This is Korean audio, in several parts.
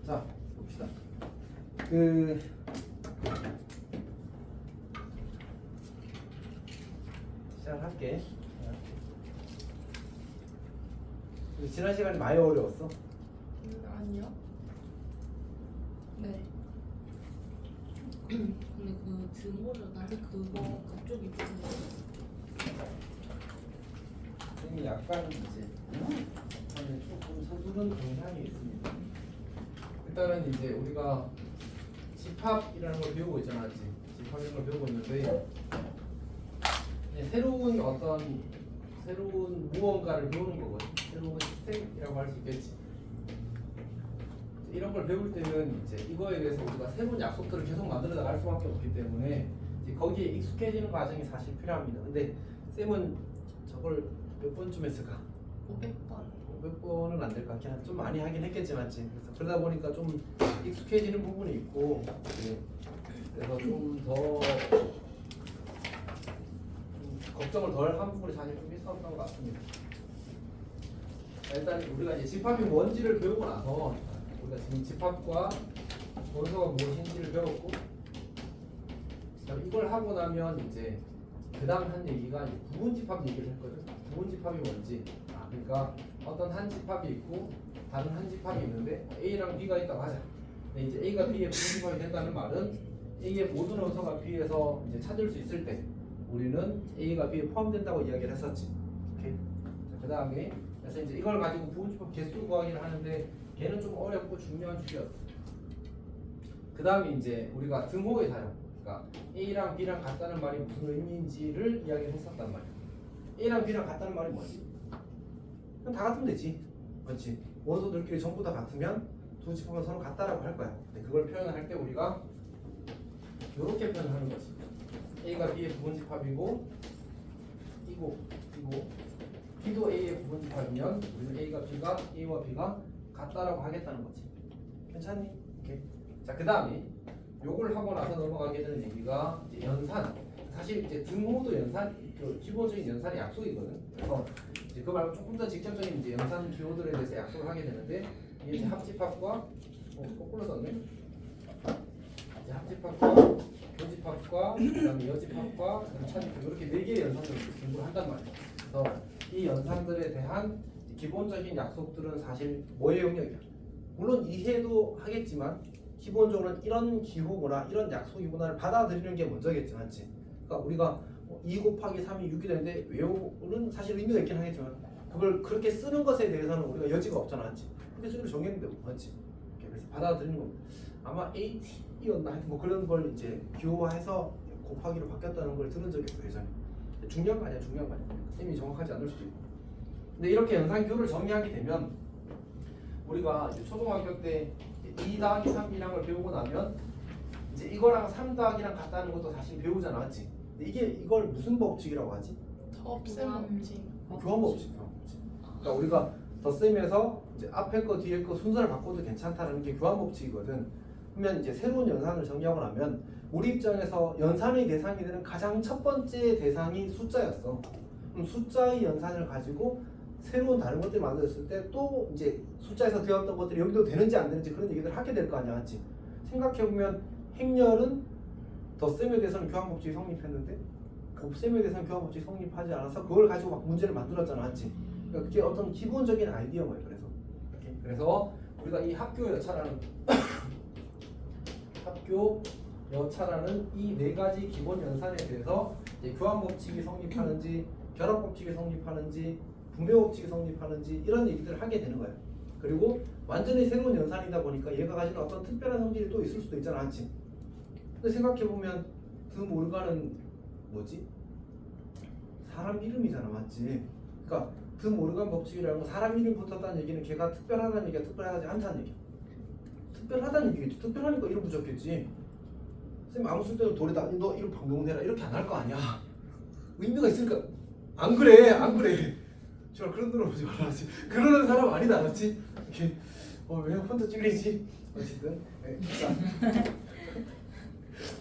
자, 봅시다. 시작할게. 지난 시간에 많이 어려웠어? 아니요. 네. 근데 그 등호를 나는 그쪽이 좀 선생님이 약간 이제 조금 서두른 경향이 있습니다. 일단은 이제 우리가 집합이라는 걸 배우고 있잖아, 집합이라는 걸 배우고 있는데 새로운 무언가를 배우는 거거든. 새로운 시스템이라고 할 수 있겠지. 이런 걸 배울 때는 이제 이거에 대해서 우리가 새로운 약속들을 계속 만들어 나갈 수밖에 없기 때문에 이제 거기에 익숙해지는 과정이 사실 필요합니다. 근데 쌤은 저걸 몇 번쯤 했을까? 500번. 500번은 안 될 것 같긴 한데 좀 많이 하긴 했겠지만 그래서 그러다 보니까 좀 익숙해지는 부분이 있고 그래서 좀 더 걱정을 덜 한 부분이 사실 좀 있었던 것 같습니다. 일단 우리가 이제 집합이 뭔지를 배우고 나서 우리가 지금 집합과 원소가 무엇인지를 배웠고 이걸 하고 나면 이제 그 다음 한 얘기가 부분집합 얘기를 했거든. 부분집합이 뭔지 그러니까 어떤 한 집합이 있고 다른 한 집합이 있는데 A랑 B가 있다고 하자. 근데 이제 A가 B의 부분집합이 된다는 말은 A의 모든 원소가 B에서 이제 찾을 수 있을 때 우리는 A가 B에 포함된다고 이야기를 했었지. 오케이. 그 다음에 그래서 이제 이걸 가지고 부분집합 개수 구하기를 하는데 걔는 좀 어렵고 중요한 주제였어. 그 다음에 이제 우리가 등호의 사용, 그러니까 A랑 B랑 같다는 말이 무슨 의미인지를 이야기를 했었단 말이야. A랑 B랑 같다는 말이 뭐지? 그럼 다 같으면 되지. 그렇지. 원소들끼리 전부 다 같으면 두 집합은 서로 같다라고 할 거야. 근데 그걸 표현할 때 우리가 이렇게 표현하는 거지. A가 B의 부분집합이고 이고 B도 A의 부분집합이면 우리는 A가 A와 B가 같다라고 하겠다는 거지. 괜찮니? 오케이. 자, 그 다음에 요걸 하고 나서 넘어가게 되는 얘기가 이제 연산. 사실 이제 등호도 연산, 기본적인 연산의 약속이거든. 그래서 이제 그 말고 조금 더 직접적인 이제 연산 기호들에 대해서 약속을 하게 되는데 이게 이제 합집합과 거꾸로 썼네. 이제 합집합과 교집합과 그다음에 여집합과 그다음에 차집합 이렇게 네 개의 연산들을 공부를 한단 말이야. 그래서 이 연산들에 대한 기본적인 약속들은 사실 뭐의 영역이야. 물론 이해도 하겠지만 기본적으로는 이런 기호구나 이런 약속이구나를 받아들이는 게 먼저겠지, 맞지? 그러니까 우리가 2 곱하기 3이 6이 되는데 외우는 사실 의미가 있긴 하겠지만 그걸 그렇게 쓰는 것에 대해서는 우리가 여지가 없잖아, 맞지? 그렇게 쓰기로 정했는데 맞지? 그래서 받아들이는 거 아마 AT였나 하여튼 뭐 그런 걸 이제 기호화해서 곱하기로 바뀌었다는 걸 들은 적이 있어 예전에. 중요한 거 아니야, 중요한 거 아니야. 쌤이 정확하지 않을 수도 있고. 근데 이렇게 연산 기호를 정의하게 되면 우리가 이제 초등학교 때 2 더하기 3이란 걸 배우고 나면 이제 이거랑 3 더하기랑 같다는 것도 사실 배우잖아, 맞지? 근데 이걸 무슨 법칙이라고 하지? 덧셈 법칙. 교환 법칙, 교환 법칙. 그러니까 우리가 덧셈에서 이제 앞에 거 뒤에 거 순서를 바꿔도 괜찮다는 게 교환 법칙이거든. 그러면 이제 새로운 연산을 정리하고 나면 우리 입장에서 연산의 대상이 되는 가장 첫 번째 대상이 숫자였어. 그럼 숫자의 연산을 가지고 새로운 다른 것들을 만들었을 때 또 이제 숫자에서 되었던 것들이 여기도 되는지 안 되는지 그런 얘기들을 하게 될 거 아니야, 맞지? 생각해보면 행렬은 덧셈에 대해서는 교환법칙이 성립했는데 곱셈에 대해서는 교환법칙이 성립하지 않아서 그걸 가지고 막 문제를 만들었잖아, 맞지? 그러니까 그게 어떤 기본적인 아이디어인 거예요. 그래서 우리가 이 학교 여차라는 이 네 가지 기본 연산에 대해서 이제 교환법칙이 성립하는지 결합법칙이 성립하는지 분배법칙이 성립하는지 이런 얘기들을 하게 되는 거예요. 그리고 완전히 새로운 연산이다 보니까 얘가 가지는 어떤 특별한 성질이 또 있을 수도 있잖아, 맞지? 근데 생각해보면 드모르간은 뭐지? 사람 이름이잖아, 맞지? 그러니까 드모르간 법칙이라는 건 사람 이름이 붙었다는 얘기는 걔가 특별하다는 얘기야, 특별하지 않다는 얘기야. 특별하다는 얘기겠지. 특별하니까 이름 붙였겠지. 쌤 아무 쓸데없는 돌에다 너 이름 방명해라 이렇게 안 할 거 아니야. 의미가 있으니까 안 그래, 안 그래. 저 그런 데로 오지 말아야지. 그러는 사람 아니다, 맞지? 이렇게 왜 혼자 찔리지? 어쨌든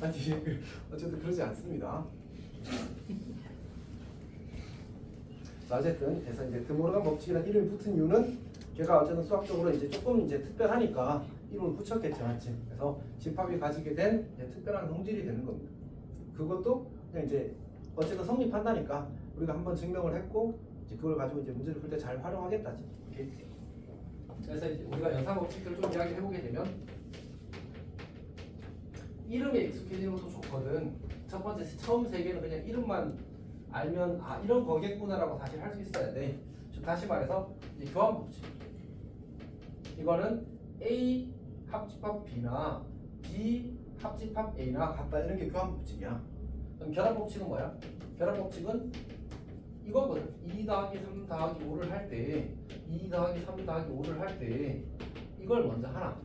아니 어쨌든 그러지 않습니다. 자, 어쨌든 그래서 이제 드모르간 법칙이라는 이름이 붙은 이유는 걔가 어쨌든 수학적으로 이제 조금 이제 특별하니까 이름을 붙였겠죠, 맞지? 그래서 집합이 가지게 된 이제 특별한 성질이 되는 겁니다. 그것도 그냥 이제 어쨌든 성립한다니까 우리가 한번 증명을 했고 이제 그걸 가지고 이제 문제를 풀 때 잘 활용하겠다지. 오케이. 그래서 이제 우리가 연산 법칙들을 좀 이야기해 보게 되면 이름에 익숙해지는 것도 좋거든. 첫 번째 처음 세 개는 그냥 이름만 알면 아 이런 거겠구나라고 사실 할 수 있어야 돼. 즉 다시 말해서 이제 교환 법칙. 이거는 A 합집합 B나 B 합집합 A나 같다 이런 게 교환 법칙이야. 그럼 결합 법칙은 뭐야? 결합 법칙은 이거거든. 2 더하기 3 더하기 5를 할 때 2 더하기 3 더하기 5를 할 때 이걸 먼저 하나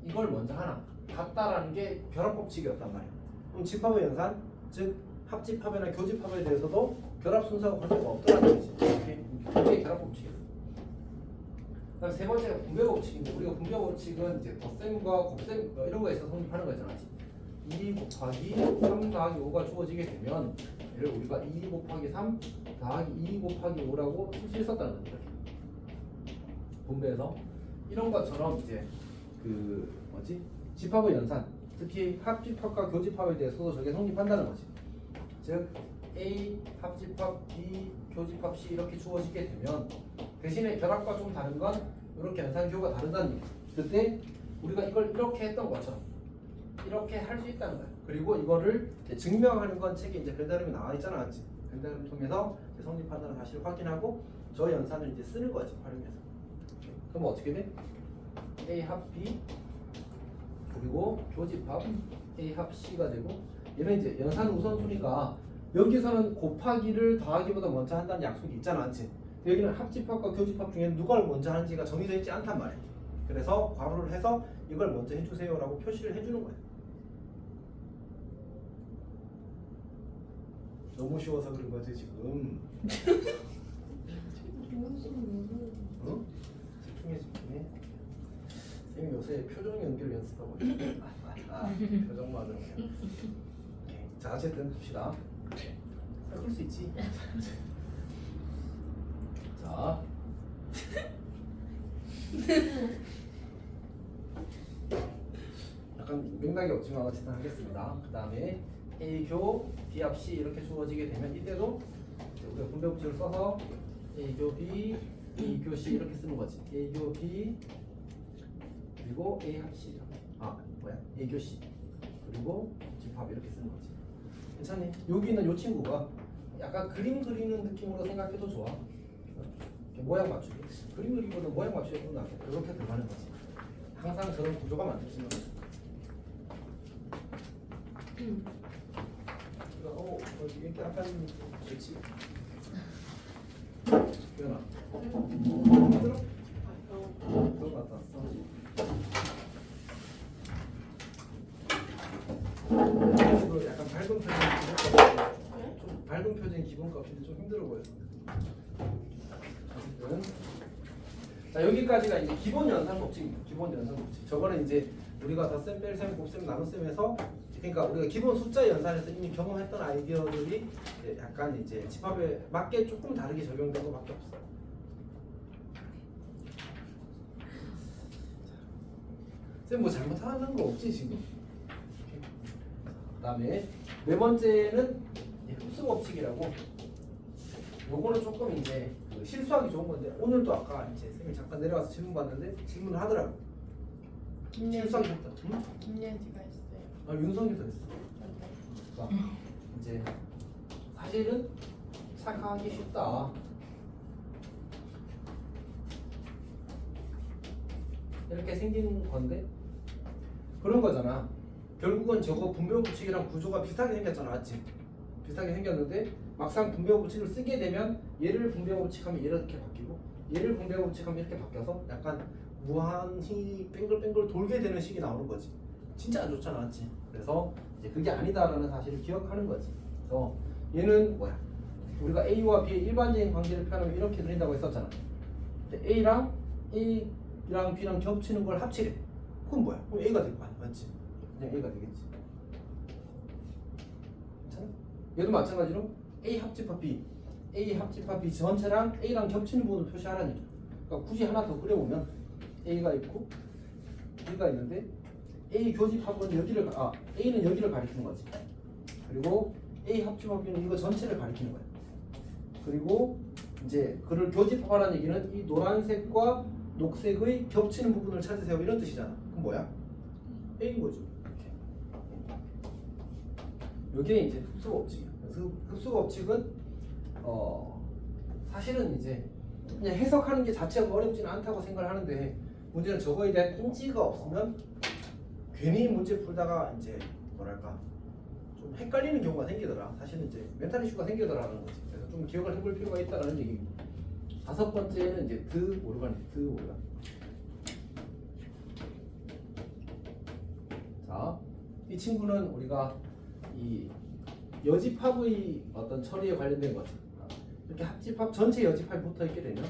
이걸 먼저 하나 같다라는 게 결합 법칙이었단 말이야. 그럼 집합의 연산, 즉 합집합이나 교집합에 대해서도 결합 순서가 관계가 없더라는 거지. 오케이. 이게 결합 법칙이야. 그다음 세 번째가 분배 법칙인데 우리가 분배 법칙은 이제 덧셈과 곱셈 이런 거에 있어서 성립하는 거잖아. 2 곱하기 3 더하기 5가 주어지게 되면 얘를 우리가 2 곱하기 3 더하기 2 곱하기 5라고 쓸 수 있었다는 거죠. 이렇게. 분배해서 이런 것처럼 이제 그 뭐지 집합의 연산, 특히 합집합과 교집합에 대해서도 저게 성립한다는 거지. 즉 A 합집합 B 교집합 C 이렇게 주어지게 되면 대신에 결합과 좀 다른 건 이렇게 연산교가 다르다는 얘기. 그때 우리가 이걸 이렇게 했던 것처럼 이렇게 할 수 있다는 거야. 그리고 이거를 이제 증명하는 건 책에 이제 벤다름이 나와 있잖아, 맞지? 벤다름 통해서 이제 성립한다는 사실을 확인하고 저 연산을 이제 쓰는 거지, 활용해서. 그럼 어떻게 돼? A 합 B 그리고 교집합 A 합 C가 되고 얘는 이제 연산 우선순위가 여기서는 곱하기를 더하기보다 먼저 한다는 약속이 있잖아, 맞지? 여기는 합집합과 교집합 중에 누가 먼저 하는지가 정해져 있지 않단 말이야. 그래서 괄호를 해서 이걸 먼저 해주세요라고 표시를 해주는 거야. 너무 쉬워서 그런 거지 지금. 응? 집중해 집중해. 쌤 요새 표정 연기를 연습하고 있어. 표정만으로 그냥. 오케이. 자 어쨌든 합시다. 그럴 수 있지. 자. 약간 맥락이 없지만 어쨌든 하겠습니다. 그 다음에 A교 B합 C 이렇게 주어지게 되면 이때도 우리가 분배 법칙을 써서 A교 B, B교 C 이렇게 쓰는 거지. A교 B 그리고 A 합 C A교 C 그리고 집합 이렇게 쓰는 거지. 괜찮니? 여기 있는 이 친구가 약간 그림 그리는 느낌으로 생각해도 좋아. 이렇게 모양 맞추기. 그림 그리기보다 모양 맞추기가 좀 낫겠다. 이렇게 들어가는 거지. 항상 저런 구조가 만들어지는 거지. 이렇게 약간 좋지. 유연아. 힘들어? 그런 거 같았어. 그리고 약간 밝은 표정이 기본값. 좀 밝은 표정이 기본값인데 좀 힘들어 보여서. 어쨌든 자 여기까지가 이제 기본 연산 법칙입니다. 기본 연산 법칙. 저거는 이제 우리가 덧셈, 뺄셈, 곱셈, 나눗셈에서 그러니까 우리가 기본 숫자 연산에서 이미 경험했던 아이디어들이 이제 약간 이제 집합에 맞게 조금 다르게 적용된 것밖에 없어. 쌤 뭐 잘못하는 거 없지 지금? 그다음에 네 번째는 흡수 법칙이라고. 요거는 조금 이제 그 실수하기 좋은 건데 오늘도 아까 이제 쌤이 잠깐 내려가서 질문 봤는데 질문을 하더라고. 실수하기 좋다. 응? 김예지가 있어요. 아 윤성이도 했어. 그러니까 이제 사실은 착각하기 쉽다. 이렇게 생긴 건데 그런 거잖아. 결국은 저거 분배 법칙이랑 구조가 비슷하게 생겼잖아, 맞지? 비슷하게 생겼는데 막상 분배 법칙을 쓰게 되면 얘를 분배 법칙하면 이렇게 바뀌고 얘를 분배 법칙하면 이렇게 바뀌어서 약간 무한히 뱅글뱅글 돌게 되는 식이 나오는 거지. 진짜 안 좋잖아, 맞지? 그래서 이제 그게 아니다라는 사실을 기억하는 거지. 그래서 얘는 뭐야? 우리가 A와 B의 일반적인 관계를 표현하면 이렇게 그린다고 했었잖아. A랑 B랑 겹치는 걸 합치래. 그건 뭐야? 그럼 A가 될 거 아니야, 맞지? 그냥 A가 되겠지. 괜찮아? 얘도 마찬가지로 A 합집합 B, A 합집합 B 전체랑 A랑 겹치는 부분을 표시하라는 얘기야. 그러니까 굳이 하나 더 그려보면 A가 있고 B가 있는데 A 교집합은 A는 여기를 가리키는 거지. 그리고 A 합집합은 이거 전체를 가리키는 거야. 그리고 이제 그를 교집합하라는 얘기는 이 노란색과 녹색의 겹치는 부분을 찾으세요 이런 뜻이잖아. 그럼 뭐야? A인 거죠. 이게 이제 흡수 법칙이야. 그래서 흡수 법칙은 사실은 이제 그냥 해석하는 게 자체가 어렵지는 않다고 생각을 하는데 문제는 저거에 대한 인지가 없으면 괜히 문제 풀다가 이제 뭐랄까 좀 헷갈리는 경우가 생기더라. 사실은 이제 멘탈 이슈가 생기더라는 거지. 그래서 좀 기억을 해볼 필요가 있다는 얘기입니다. 다섯 번째는 이제 드 오르간. 자, 이 친구는 우리가 이 여집합의 어떤 처리에 관련된 거지. 이렇게 합집합 전체 여집합이 붙어 있게 되면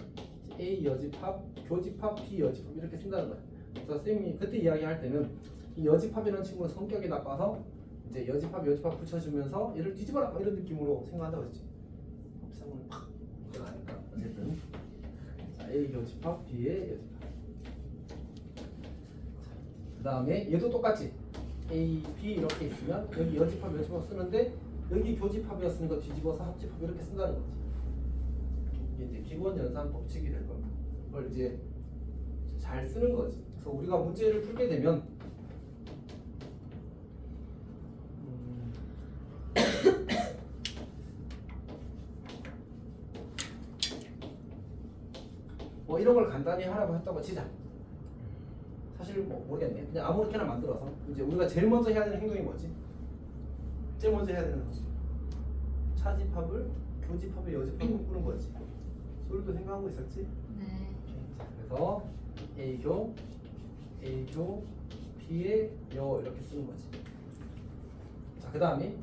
A 여집합, 교집합, B 여집합 이렇게 쓴다는 거야. 그래서 선생님이 그때 이야기할 때는 이 여집합이라는 친구는 성격이 나빠서 이제 여집합 붙여주면서 얘를 뒤집어라 이런 느낌으로 생각한다고 했지. 합성은 팍 이건 아닐까. 어쨌든 자, A 교집합, B의 여집합. 그 다음에 얘도 똑같지. A, B 이렇게 있으면 여기 여집합 쓰는데 여기 교집합이었으니까 뒤집어서 합집합 이렇게 쓴다는 거지. 이게 이제 기본 연산 법칙이 될 겁니다. 그걸 이제 잘 쓰는 거지. 그래서 우리가 문제를 풀게 되면 뭐 이런 걸 간단히 하라고 했다고 치자. 사실 뭐 모르겠네. 그냥 아무렇게나 만들어서 이제 우리가 제일 먼저 해야 되는 행동이 뭐지? 제일 먼저 해야 되는 거지. 차집합을 교집합에 여집합을 꾸는 거지. 소리도 생각하고 있었지? 네. 그래서 A교, B의 여 이렇게 쓰는 거지. 자, 그 다음에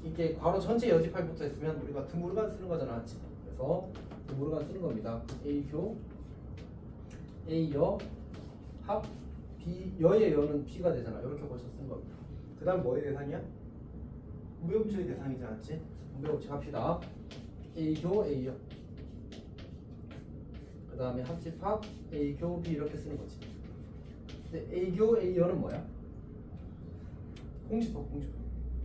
이게 괄호 전체 여집합이 붙어 있으면 우리가 드모르간 쓰는 거잖아, 맞지? 그래서 드모르간 쓰는 겁니다. A교, A여, 합, B, 여의 여는 B가 되잖아. 이렇게 벌써 쓴 겁니다. 그 다음 뭐의 대상이야? 분배법칙의 대상이지 않았지? 분배법칙 합시다. A교, A여. 그 다음에 합집합 A교, B 이렇게 쓰는 거지. 근데 A교, A여는 뭐야? 공집합.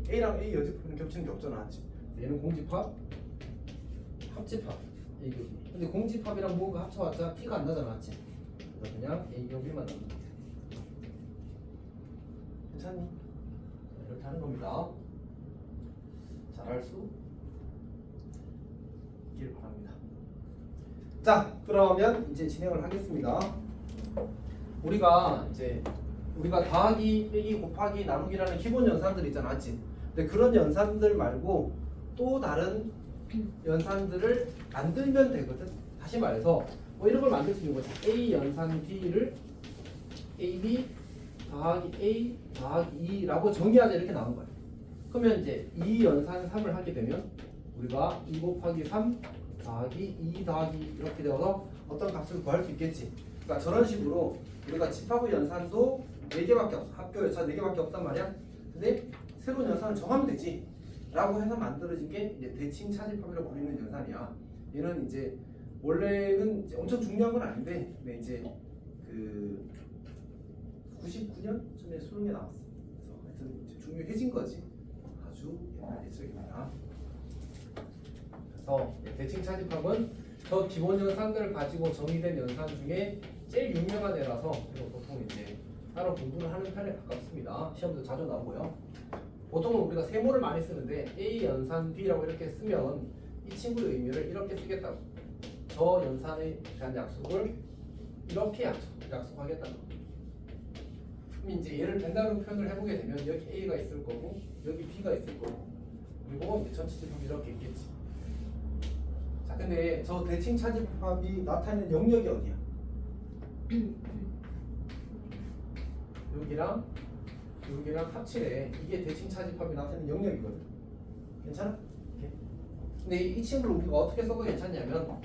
A랑 A 여집합은 겹치는 게 없잖아, 맞지? 얘는 공집합, 합집합 A교, B. 근데 공집합이랑 뭐가 합쳐봤자 P가 안 나잖아, 맞지? 그래서 그냥 A교, B만 나옵니다. 괜찮니? 자, 이렇게 하는 겁니다. 잘할 수 있길 바랍니다. 자, 그러면 이제 진행을 하겠습니다. 우리가 더하기, 빼기, 곱하기, 나누기라는 기본 연산들 있잖아, 맞지? 근데 그런 연산들 말고 또 다른 연산들을 만들면 되거든. 다시 말해서 뭐 이런 걸 만들 수 있는 거지. A 연산 B를 AB 더하기 A 더하기 2라고 정의하자 이렇게 나온 거야. 그러면 이제 2 연산 3을 하게 되면 우리가 2 곱하기 3 더하기 2 더하기 이렇게 되어서 어떤 값을 구할 수 있겠지. 그러니까 저런 식으로 우리가 집합의 연산도 4개밖에 없어. 합교 연산 4개밖에 없단 말이야. 근데 새로운 연산을 정하면 되지 라고 해서 만들어진 게 이제 대칭 차집합이라고 불리는 연산이야. 얘는 이제 원래는 이제 엄청 중요한 건 아닌데 근데 이제 그 99년쯤에 수능에 나왔어. 그래서 하여튼 이제 중요해진 거지. 아주 옛날 예적입니다. 그래서 대칭 차집합은 저 기본 연산들을 가지고 정의된 연산 중에 제일 유명한 애라서 보통 이제 따로 공부를 하는 편에 가깝습니다. 시험도 자주 나오고요. 보통은 우리가 세모를 많이 쓰는데 A 연산 B라고 이렇게 쓰면 이 친구의 의미를 이렇게 쓰겠다고. 저 연산에 대한 약속을 이렇게 약속하겠다는 거. 그럼 이제 얘를 벤다로 표현을 해보게 되면 여기 A가 있을 거고 여기 B가 있을 거고 그리고 이제 전체 집합이 이렇게 있겠지. 자, 근데 저 대칭 차집합이 나타내는 영역이 어디야? 여기랑 합치래. 이게 대칭 차집합이 나타내는 영역이거든. 괜찮아? 오케이. 근데 이 친구를 우리가 어떻게 써도 괜찮냐면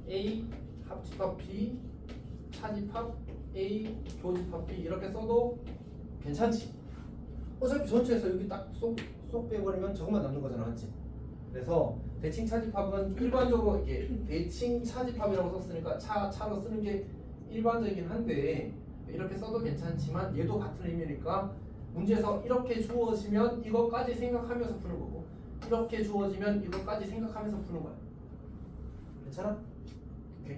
A 합집합 B 차집합 A 교집합 B 이렇게 써도 괜찮지. 어차피 전체에서 여기 딱 쏙 빼버리면 저것만 남는 거잖아, 맞지? 그래서 대칭 차집합은 일반적으로 이게 대칭 차집합이라고 썼으니까 차로 쓰는 게 일반적이긴 한데 이렇게 써도 괜찮지만 얘도 같은 의미니까 문제에서 이렇게 주어지면 이것까지 생각하면서 푸는 거고 이렇게 주어지면 이것까지 생각하면서 푸는 거야. 괜찮아? 오케이.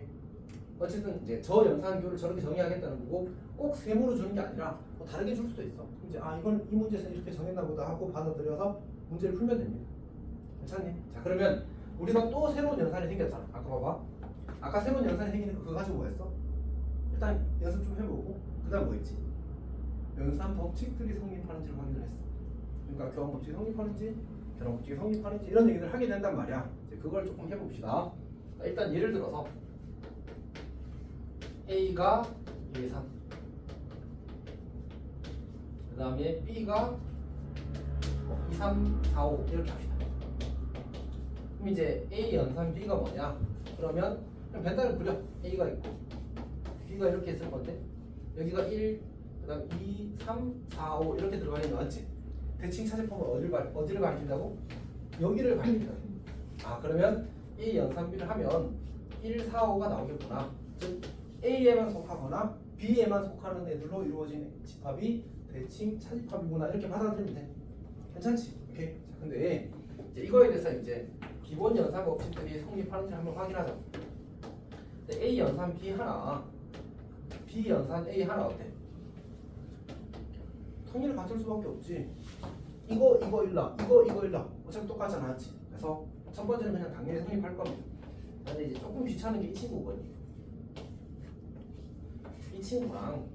어쨌든 이제 저 연산교를 저렇게 정의하겠다는 거고 꼭 세모로 주는 게 아니라 뭐 다르게 줄 수도 있어. 이제 이건 이 문제에서 이렇게 정했나 보다 하고 받아들여서 문제를 풀면 됩니다. 괜찮니? 자 그러면 우리가 또 새로운 연산이 생겼잖아. 아까 봐봐. 아까 새로운 연산이 생기니까 그거 가지고 뭐 했어? 일단 연습 좀 해보고 그 다음 뭐 했지? 연산 법칙들이 성립하는지를 확인을 했어. 그러니까 교환 법칙이 성립하는지 결합 법칙이 성립하는지 이런 얘기를 하게 된단 말이야. 이제 그걸 조금 해봅시다. 일단 예를 들어서 A가 1, 3 그 다음에 B가 2, 3, 4, 5 이렇게 합시다. 그럼 이제 A 연산 B가 뭐냐? 그러면 그냥 벤다를 그려. A가 있고 B가 이렇게 있을 건데 여기가 1, 그 다음 2, 3, 4, 5 이렇게 들어가 있는 거 맞지? 대칭 차집합은 어디를 가리킨다고? 여기를 가리킨다고. 그러면 A 연산 B를 하면 1, 4, 5가 나오겠구나. 즉 A에만 속하거나 B에만 속하는 애들로 이루어진 집합이 대칭 차집합이구나 이렇게 받아들이면 돼. 괜찮지? 오케이. 자, 근데 이제 이거에 대해서 이제 기본 연산 법칙들이 성립하는지 한번 확인하자. A 연산 B 하나, B 연산 A 하나 어때? 통일을 갖출 수밖에 없지. 이거 일라, 이거 일라. 어차피 똑같잖아, 맞지? 그래서 첫 번째는 그냥 당연히 성립할 겁니다. 근데 이제 조금 귀찮은 게 이 친구거든요. 이 친구랑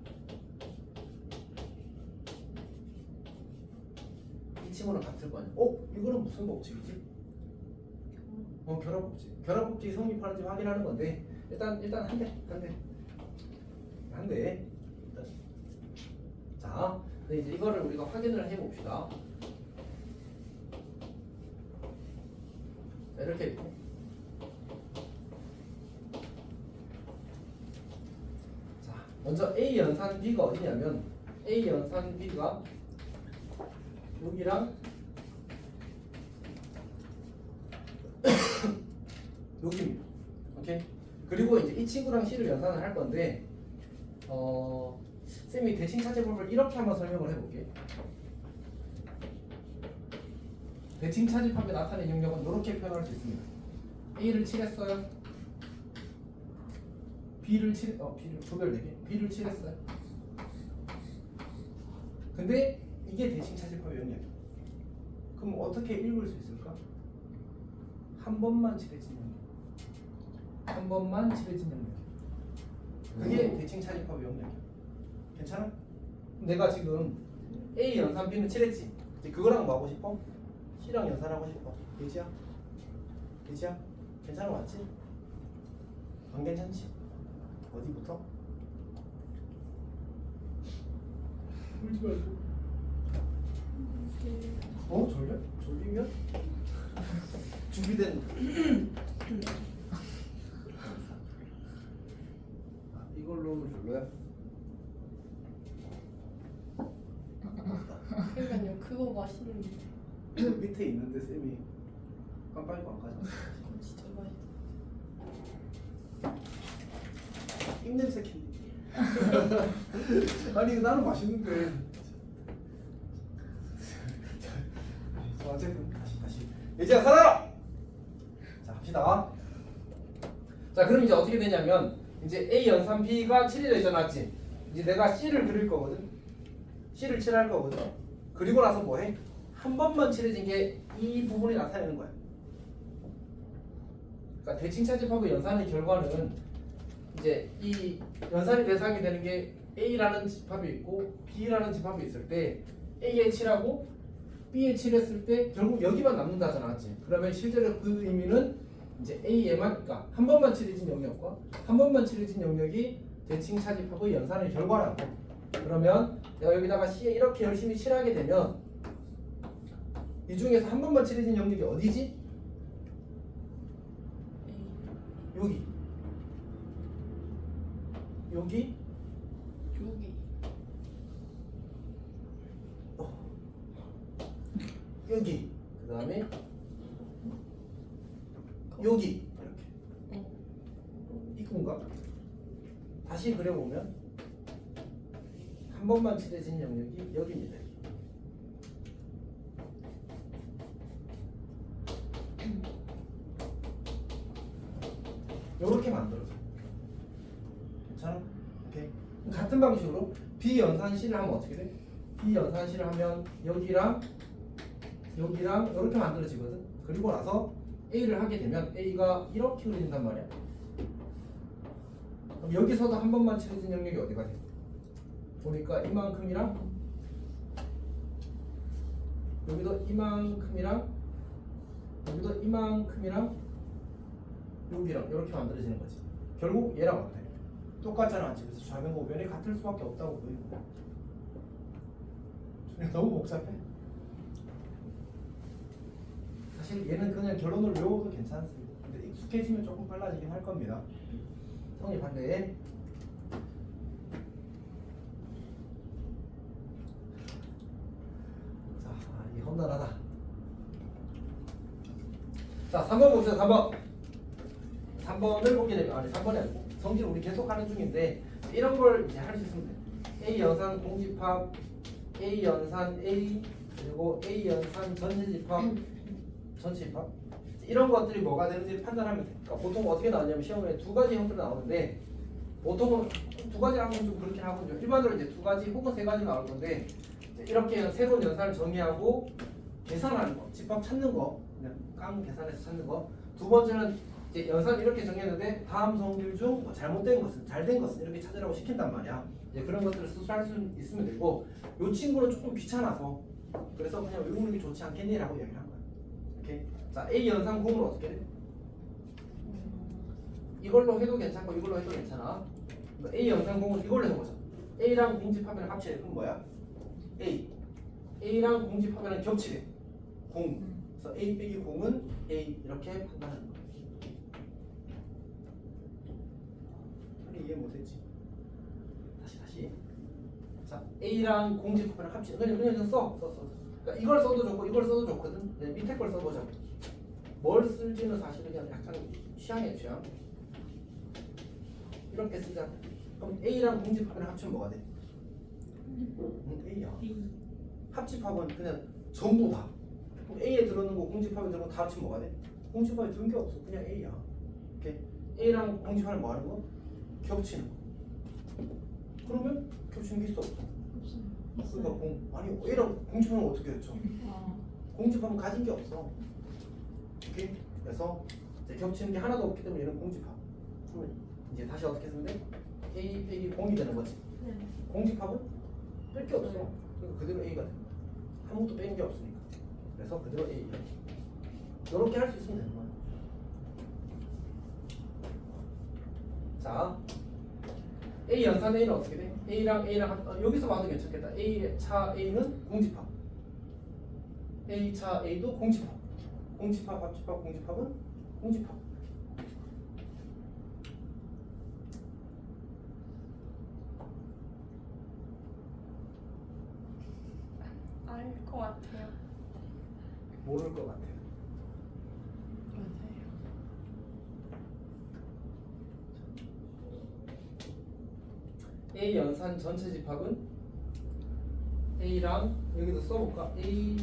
이 친구랑 같을 거 아니야. 이거는 무슨 법칙이지? 결합 법칙. 결합 법칙이 성립하는지 확인하는 건데 일단 한 대. 자, 근데 이제 이거를 우리가 확인을 해봅시다. 자, 이렇게 있고. 자, 먼저 A 연산 B가 어디냐면 A 연산 B가 여기랑 여기입니다. 오케이. 그리고 이제 이 친구랑 C를 연산을 할 건데, 쌤이 대칭 차집합을 이렇게 한번 설명을 해볼게. 대칭 차집합에 나타낸 영역은 이렇게 표현할 수 있습니다. A를 칠했어요. B를 조별되게 B를 칠했어요. 근데 이게 대칭 차집합의 영역이야. 그럼 어떻게 읽을 수 있을까? 한 번만 칠해진 영역. 한 번만 칠해진 영역. 그게 대칭 차집합의 영역이야. 괜찮아? 그럼 내가 지금 A 연산 B는 칠했지. 이제 그거랑 뭐 하고 싶어? C랑 연산하고 싶어. 되지야? 괜찮아 맞지? 안 괜찮지? 어디부터? 울지 말고. 졸려? 졸리면? 준비된 이걸로 졸려요? 그러니까요. 그거 맛있는데. 밑에 있는데 쌤이 깜빡이고 안 가져왔어. 진짜 맛있어. 입냄새 캔디. 아니 이거 나는 맛있는데. 자, 어쨌든 다시 예지야 살아라. 자 합시다. 자 그럼 이제 어떻게 되냐면 이제 A 연산 B가 7이 되잖아, 맞지? 이제 내가 C를 그릴 거거든. C를 칠할 거거든. 그리고 나서 뭐해? 한 번만 칠해진 게 이 부분이 나타내는 거야. 그러니까 대칭 차집합의 연산의 결과는 이제 이 연산의 대상이 되는 게 A라는 집합이 있고 B라는 집합이 있을 때 A에 칠하고 B에 칠했을 때 결국 여기만 남는다잖아, 맞지? 그러면 실제로 그 의미는 이제 A에만, 그러니까 한 번만 칠해진 영역과 한 번만 칠해진 영역이 대칭 차집합의 연산의 결과라고. 그러면 내가 여기다가 C에 이렇게 열심히 칠하게 되면 이 중에서 한 번만 칠해진 영역이 어디지? 여기. 여기. 여기. 그 다음에 여기 네. 이렇게 이 공간 다시 그려보면 한 번만 칠해진 영역이 여기입니다. 이렇게 만들어져. 괜찮아? 오케이. 같은 방식으로 비연산실을 하면 어떻게 돼? 비연산실을 하면 여기랑 이렇게 만들어지거든. 그리고 나서 A를 하게 되면 A가 이렇게 그려진단 말이야. 그럼 여기서도 한 번만 칠해진 영역이 어디가 돼? 보니까 이만큼이랑 여기도 이만큼이랑 여기도 이만큼이랑 여기랑 이렇게 만들어지는 거지. 결국 얘랑 어때? 똑같잖아. 그래서 좌변과 우변이 같을 수밖에 없다고 보이고. 너무 복잡해. 사실 얘는 그냥 결론을 외워도 괜찮습니다. 근데 익숙해지면 조금 빨라지긴 할 겁니다. 성립 반대에 자, 이 험난하다. 자, 3번 봅시다. 3번을 보게 되면 아니 3번이 아니고 성질을 우리 계속 하는 중인데 이런 걸 이제 할 수 있으면 돼. A 연산 공집합, A 연산 A 그리고 A 연산 전체집합, 전체집합 이런 것들이 뭐가 되는지 판단하면 돼. 그러니까 보통 어떻게 나오냐면 시험에 두 가지 형태로 나오는데 보통은 두 가지 하면 좀 그렇긴 하거든요. 일반적으로 이제 두 가지 혹은 세 가지 나올 건데 이렇게 새로운 연산을 정의하고 계산하는 거, 집합 찾는 거, 그냥 깡 계산해서 찾는 거. 두 번째는 이제 연산 이렇게 정했는데 다음 성질 중 뭐 잘못된 것은, 잘된 것은 이렇게 찾으라고 시킨단 말이야. 이제 그런 것들을 스스로 할 수 있으면 되고, 요 친구는 조금 귀찮아서 그래서 그냥 외우는 게 좋지 않겠니라고 얘기를 한 거야. 오케이. 자, A 연산 공을 어떻게 해? 이걸로 해도 괜찮고 이걸로 해도 괜찮아. A 연산 공은 이걸로 해보자. A랑 공집합이랑 합치래. 그럼 뭐야? A랑 공집합이랑 겹치래. 공. 그래서 A 빼기 공은 A 이렇게 판단하는 거야. 이해 못했지? 다시. 자, A랑 공집합이랑 합치. 그냥 써. 그러니까 이걸 써도 좋고 이걸 써도 좋거든. 네, 밑에 걸 써보자. 뭘 쓸지는 사실은 그냥 약간 취향이야, 취향. 이렇게 쓰자. 그럼 A랑 공집합이랑 합치면 뭐가 돼? A야. 합집합은 그냥 전부 다. 그럼 A에 들어있는 거 공집합에 들어있는 거 다 합치면 뭐가 돼? 공집합에 든 게 없어. 그냥 A야. 이렇게 A랑 공집합을 뭐 하는 거? 겹치는 거. 그러면 겹치는 게 있어 없어? 그러니까 아니 A랑 공집합은 어떻게 했죠? 공집합은 가진 게 없어. 오케이? 그래서 이제 겹치는 게 하나도 없기 때문에 얘는 공집합. 그러면 이제 다시 어떻게 쓰면 돼? A 빼기 공이 되는 거지. 공집합은 뺄 게 없어. 그러니까 그대로 A가 되는 거야. 아무것도 뺀 게 없으니까. 그래서 그대로 A 이렇게 할 수 있으면 되는 거야. 자, A 연산 A는 어떻게 돼? A랑 여기서 봐도 괜찮겠다. A 차 A는 공집합. A 차 A도 공집합. 공집합, 합집합, 공집합은 공집합. 알 것 같아요. 모를 것 같아요. 맞아요. A 연산 전체 집합은 A랑 여기도 써볼까? A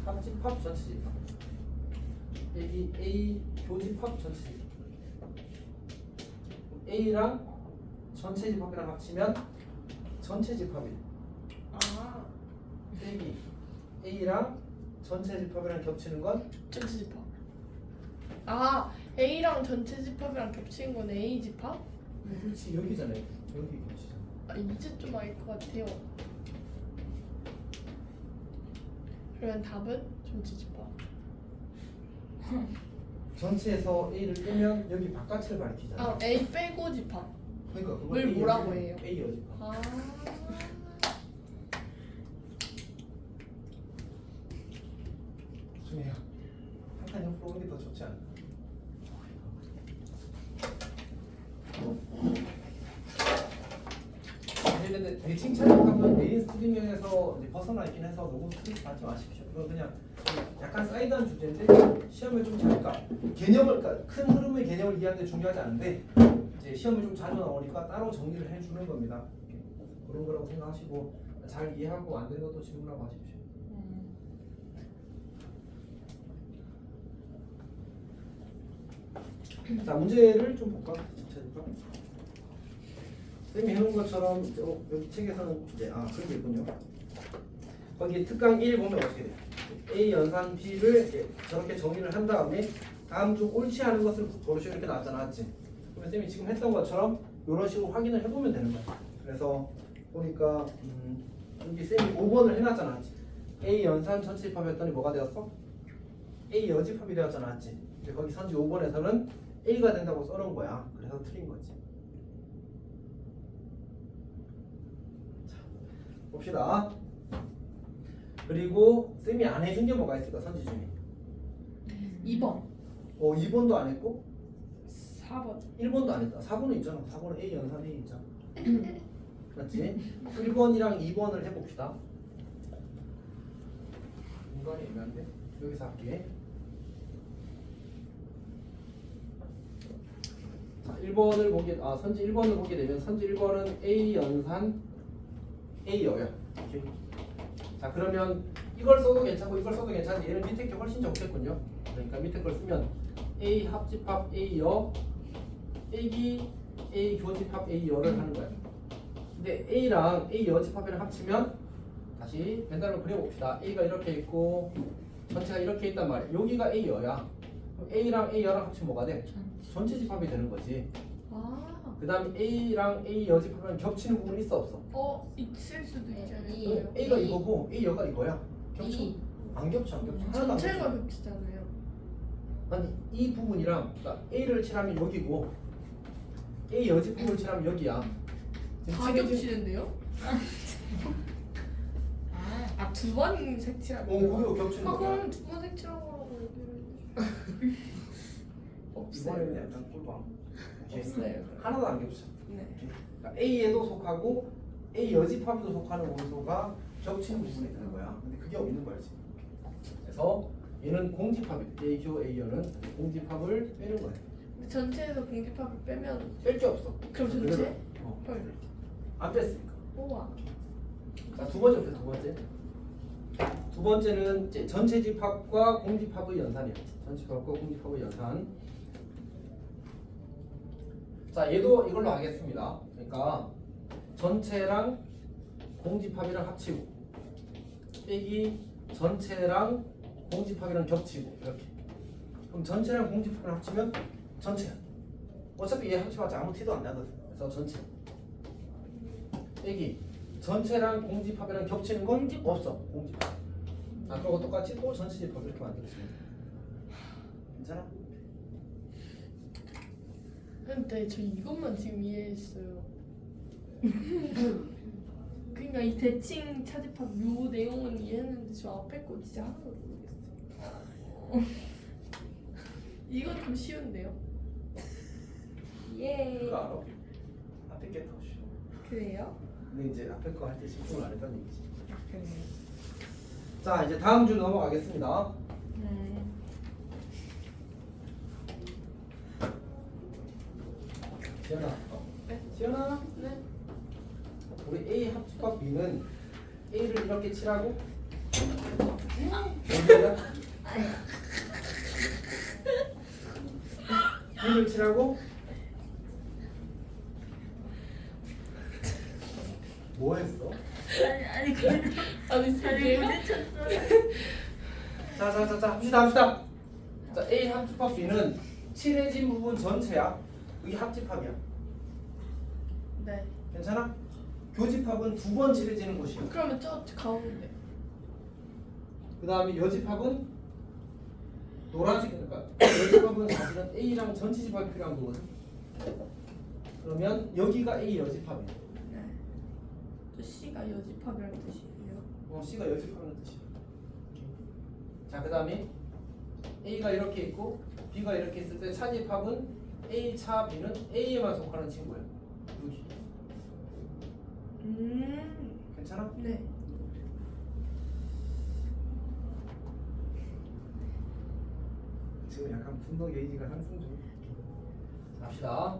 합집합 전체 집합. 여기 A 교집합 전체 집합. A랑 전체 집합이랑 합치면 전체 집합이. 아, 빼기 A랑 전체 집합이랑 겹치는 건 전체 집합. 아, A랑 전체 집합이랑 겹친 건 A 집합? 그렇지 여기잖아요. 여기 겹치잖아. 아, 이제 좀 알 것 같아요. 그러면 답은 전체 집합. 전체에서 A를 빼면 여기 바깥을 가리키잖아. 아, A 빼고 집합. 그러니까 그걸 뭘 A 뭐라고 여집합, 해요? A 여집합. 아, 중요해요. 한칸 옆으로 오는 게 더 좋지 않나? 근데 내 칭찬을 하면 메인스트림에서 이제 벗어나 있긴 해서 너무 스트레스 받지 마십시오. 이건 그냥 약간 사이드한 주제인데 시험에 좀 잘까 개념을 그러니까 큰 흐름의 개념을 이해하는 데 중요하지 않은데 이제 시험에 좀 자주 나오니까 따로 정리를 해주는 겁니다. 그런 거라고 생각하시고 잘 이해하고 안 되는 것도 질문하고 하십시오. 자 문제를 좀 볼까? 찾을까? 쌤이 해놓은 것처럼 여기 책에서는 이제 그런 게 있군요. 거기 특강 1 보면 어떻게 돼? A 연산 B를 이제 저렇게 정리를 한 다음에 다음 중 옳지 않은 것을 고르시오 이렇게 나왔잖아, 맞지? 그러면 쌤이 지금 했던 것처럼 이런 식으로 확인을 해보면 되는 거야. 그래서 보니까 여기 쌤이 5번을 해놨잖아, 맞지? A 연산 전체 집합했더니 뭐가 되었어? A 여집합이 되었잖아, 맞지? 이제 거기 선지 5번에서는 A가 된다고 써놓은 거야. 그래서 틀린 거지. 자, 봅시다. 그리고 쌤이 안 해준 게 뭐가 있을까, 선지 중에? 2번, 2번도 안 했고 4번. 1번도 안 했다. 4번은 있잖아. 4번은 A 연산 A 있잖아. 맞지? 1번이랑 2번을 해봅시다. 공간이 애매한데? 여기서 할게. 자, 1번을 선지 1번을 보게 되면 선지 1번은 A 연산 A여야. 오케이. 자, 그러면 이걸 써도 괜찮고 이걸 써도 괜찮은데 얘는 밑에 게 훨씬 적겠군요. 그러니까 밑에 걸 쓰면 A 합집합 A여 빼기 A 교집합 A여를 하는 거야. 근데 A랑 A 여집합이랑 합치면 다시 벤달로 그려봅시다. A가 이렇게 있고 전체가 이렇게 있단 말이야. 여기가 A여야. 그럼 A랑 A여랑 합치면 뭐가 돼? 전체 집합이 되는 거지. 아, 그 다음에 A랑 A 여집합이랑 겹치는 부분이 있어 없어? 있을 수도 있잖아요. 네. A가 이거고 A 여가 이거야. 겹쳐? 안 겹쳐 안 겹쳐. 하나도 안 전체가 겹쳐. 겹치잖아요. 아니 이 부분이랑 그러니까 A를 칠하면 여기고 A 여집합을 칠하면 여기야. 지금 다 책에 겹치는데요? 아, 두 번 색칠하고. 그리고 겹치는 거야. 그럼 두 번 색칠하고 얘기를 없어요. 이번에는 약간 꿀밤. 없어요. 하나도 안 겹쳐. 네. 그러니까 A에도 속하고 A 여집합에도 속하는 원소가 겹치는 부분이 되는 거야. 근데 그게 없는 거야 지금. 그래서 얘는 공집합이 A 교 A여는 공집합을 빼는 거야. 근데 전체에서 공집합을 빼면 뺄 게 없어. 그럼 전체? 그대로. 헐. 안 뺐으니까. 우와. 자, 두 번째 봅시다. 두 번째. 두 번째는 이제 전체 집합과 공집합의 연산이에요. 전체 집합과 공집합의 연산. 자, 얘도 이걸로 하겠습니다. 그러니까 전체랑 공집합이랑 합치고 빼기 전체랑 공집합이랑 겹치고 이렇게. 그럼 전체랑 공집합이랑 합치면 전체야. 어차피 얘 합쳐봤자 아무 티도 안 나거든. 그래서 전체. 빼기 전체랑 공집합이랑 겹치는 건 없어. 공집합. 아까와 똑같이 또 전체 집합 이렇게 만들었습니다. 괜찮아? 근데 저 이것만 지금 이해했어요. 그러니까 이 대칭 차집합 요 내용은 이해했는데 저 앞에 거 진짜 하나도 모르겠어요. 이건 좀 쉬운데요? 예. 그거 알아? 앞에 게 더 쉬워. 그래요? 근데 이제 앞에 거 할 때 집중을 안 했다는 얘기지. 그래요. 자, 이제 다음 줄 넘어가겠습니다. 네. 지연아. 네? 지연아. 네. 우리 A 합집합 B는 A를 이렇게 칠하고 여기에다 B를 칠하고 뭐 했어? 아니 그냥 아니 다리 제가 부딪혔어. 자 합시다. 자, A 합집합 B는 칠해진 부분 전체야. 그게 합집합이야. 네. 괜찮아? 교집합은 두 번 칠해지는 곳이야. 그러면 저 가운데. 그 다음에 여집합은 노란색, 그러니까 여집합은 사실은 A랑 전체 집합이 필요한 거거든. 그러면 여기가 A 여집합이야. 네. 저 C가 여집합이라는 뜻이에요. C가 여집합이라는 뜻이야. 자, 그 다음에 A가 이렇게 있고 B가 이렇게 있을 때 차집합은 A 차 B는 A에만 속하는 친구야. 여기. 괜찮아? 네. 지금 약간 분노 게이지가 상승 중. 갑시다.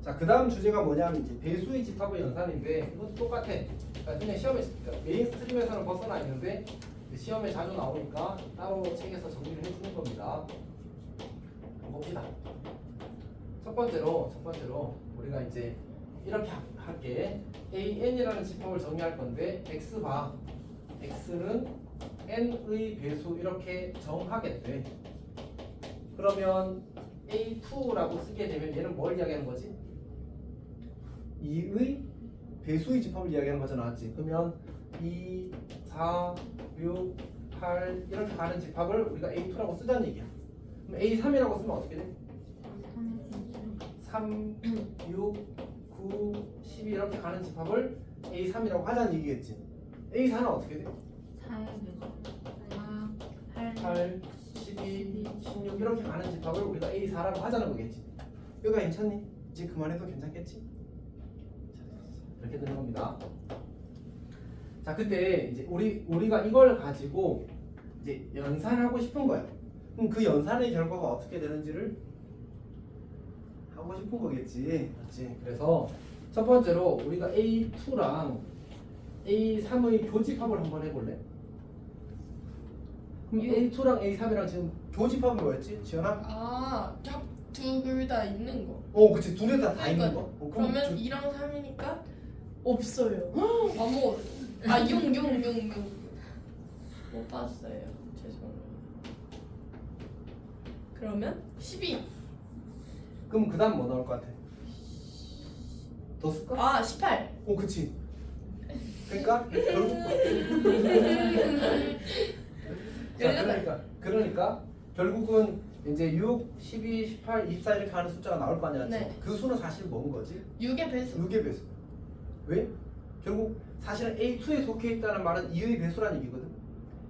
자, 그 다음 주제가 뭐냐면 이제 배수의 집합의 연산인데 이것도 똑같아. 그러니까 그냥 시험에 그러니까 메인스트림에서는 벗어나 있는데 시험에 자주 나오니까 따로 책에서 정리를 해주는 겁니다. 한번 봅시다. 첫 번째로 우리가 이제 이렇게 할게. AN이라는 집합을 정의할 건데 x 봐. x는 n의 배수 이렇게 정하겠대. 그러면 A2라고 쓰게 되면 얘는 뭘 이야기하는 거지? 2의 배수의 집합을 이야기하는 거잖아, 맞지? 그러면 2, 4, 6, 8 이렇게 가는 집합을 우리가 A2라고 쓰자는 얘기야. 그럼 A3이라고 쓰면 어떻게 돼? 3, 6, 9, 12 이렇게 가는 집합을 A3이라고 하자는 얘기겠지. A4는 어떻게 돼? 8, 12, 16 이렇게 가는 집합을 우리가 A4라고 하자는 거겠지. 여기가 괜찮니? 이제 그만해도 괜찮겠지? 이렇게 되는 겁니다. 자, 그때 이제 우리가 이걸 가지고 이제 연산하고 싶은 거야. 그럼 그 연산의 결과가 어떻게 되는지를 하고 싶은 거겠지. 맞지? 그래서 첫 번째로 우리가 A2랑 A3의 교집합을 한번 해볼래? 그럼 A2랑 A3이랑 지금 교집합은 뭐였지? 지연아? 아, 둘 다 있는 거. 그치. 둘에 다 있는 거. 그러면 2랑 3이니까 없어요. 아무 아, 6. 못 봤어요. 죄송해요. 그러면 12. 그럼 그 다음 뭐 나올 것 같아? 더 쓸까? 아, 18. 그치. 그러니까 결국 자, 그러니까 결국은 이제 6, 12, 18, 24 이렇게 하는 숫자가 나올 거 아니야. 네. 그 수는 사실 뭔 거지? 6의 배수. 6의 배수. 왜? 결국 사실은 A2에 속해 있다는 말은 2의 배수라는 얘기거든.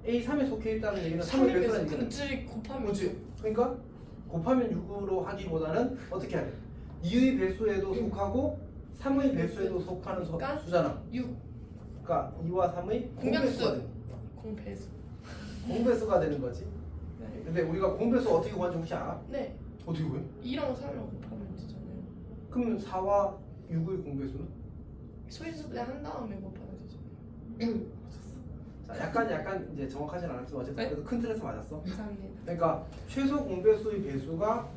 A3에 속해 있다는 얘기는 3의 배수라는 얘기거든. 근질이 곱하면 그렇지. 그러니까 곱하면 6으로 하기보다는 어떻게 해야 돼? 2의 배수에도 속하고 3의 배수에도 속하는 그러니까 수잖아. 6 그러니까 2와 3의 공약수. 공배수가 되는 공배수. 공배수가 되는 거지. 네. 근데 우리가 공배수 어떻게 구하는지 혹시 알아? 네. 어떻게 구해? 2랑 3이랑 곱하면 되잖아요. 그럼 4와 6의 공배수는? 소인수분해 한 다음에 곱하면 되잖아요. 자, 약간 이제 정확하진 않았지만 어쨌든 네? 그래도 큰 틀에서 맞았어. 감사합니다. 그러니까 최소 공배수의 배수가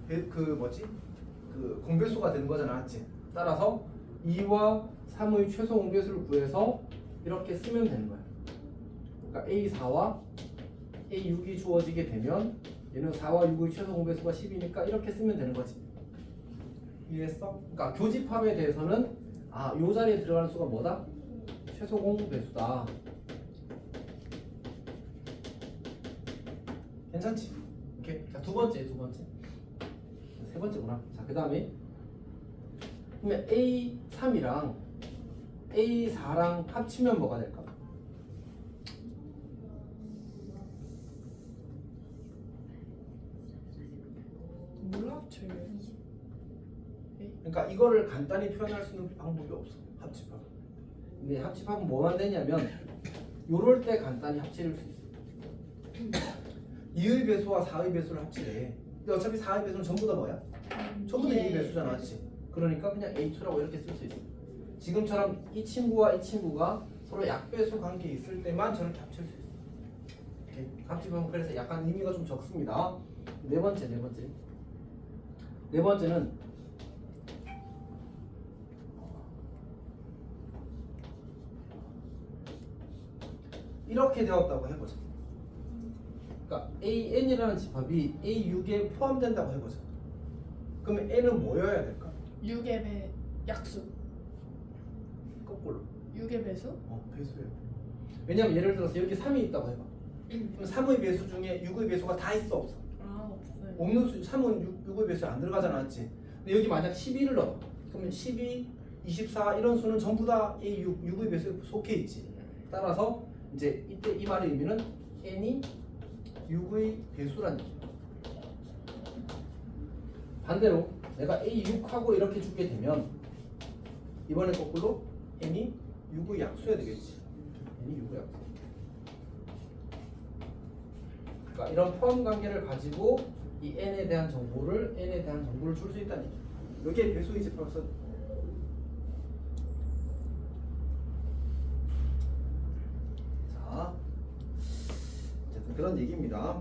그 공배수가 되는 거잖아, 맞지? 따라서 2와 3의 최소 공배수를 구해서 이렇게 쓰면 되는 거야. 그러니까 A4와 A6이 주어지게 되면 얘는 4와 6의 최소 공배수가 10이니까 이렇게 쓰면 되는 거지. 이해했어? 그러니까 교집합에 대해서는 요 자리에 들어가는 수가 뭐다? 최소 공배수다. 괜찮지? 오케이. 자, 두 번째. 세 번째구나. 자, 그 다음에 그러면 A3이랑 A4랑 합치면 뭐가 될까? 뭘 합쳐요? 그러니까 이거를 간단히 표현할 수 있는 방법이 없어. 합집합. 근데 합집합은 뭐만 되냐면 요럴 때 간단히 합칠 수 있어. 2의 배수와 4의 배수를 합치래. 근데 어차피 4의 배수는 전부 다 뭐야? 전부 다 2의 배수잖아, 맞지? 그러니까 그냥 A2라고 이렇게 쓸 수 있어. 지금처럼 이 친구와 이 친구가 서로 약배수 관계에 있을 때만 저렇게 합칠 수 있어. 이렇게 합집합은 그래서 약간 의미가 좀 적습니다. 네 번째는 이렇게 되었다고 해보자. 그러니까 AN이라는 집합이 A6에 포함된다고 해보자. 그러면 N은 뭐여야 될까? 6의 배 약수. 거꾸로. 6의 배수? 배수예요. 왜냐면 예를 들어서 여기 3이 있다고 해봐. 그럼 3의 배수 중에 6의 배수가 다 있어, 없어? 아, 없어요. 없는 수 3은 6의 배수에 안 들어가잖아, 맞지? 근데 여기 만약 12를 넣어. 그러면 12, 24 이런 수는 전부 다 A6, 6의 배수에 속해 있지. 따라서 이제 이때 이 말의 의미는 n이 6의 배수라는 얘기야. 반대로 내가 A6하고 이렇게 주게 되면 이번에 거꾸로 n이 6의 약수야 되겠지. n이 6의 약수. 그러니까 이런 포함 관계를 가지고 이 n에 대한 정보를 줄 수 있다는 얘기죠. 이게 배수의 집합에서 자, 어쨌든 그런 얘기입니다.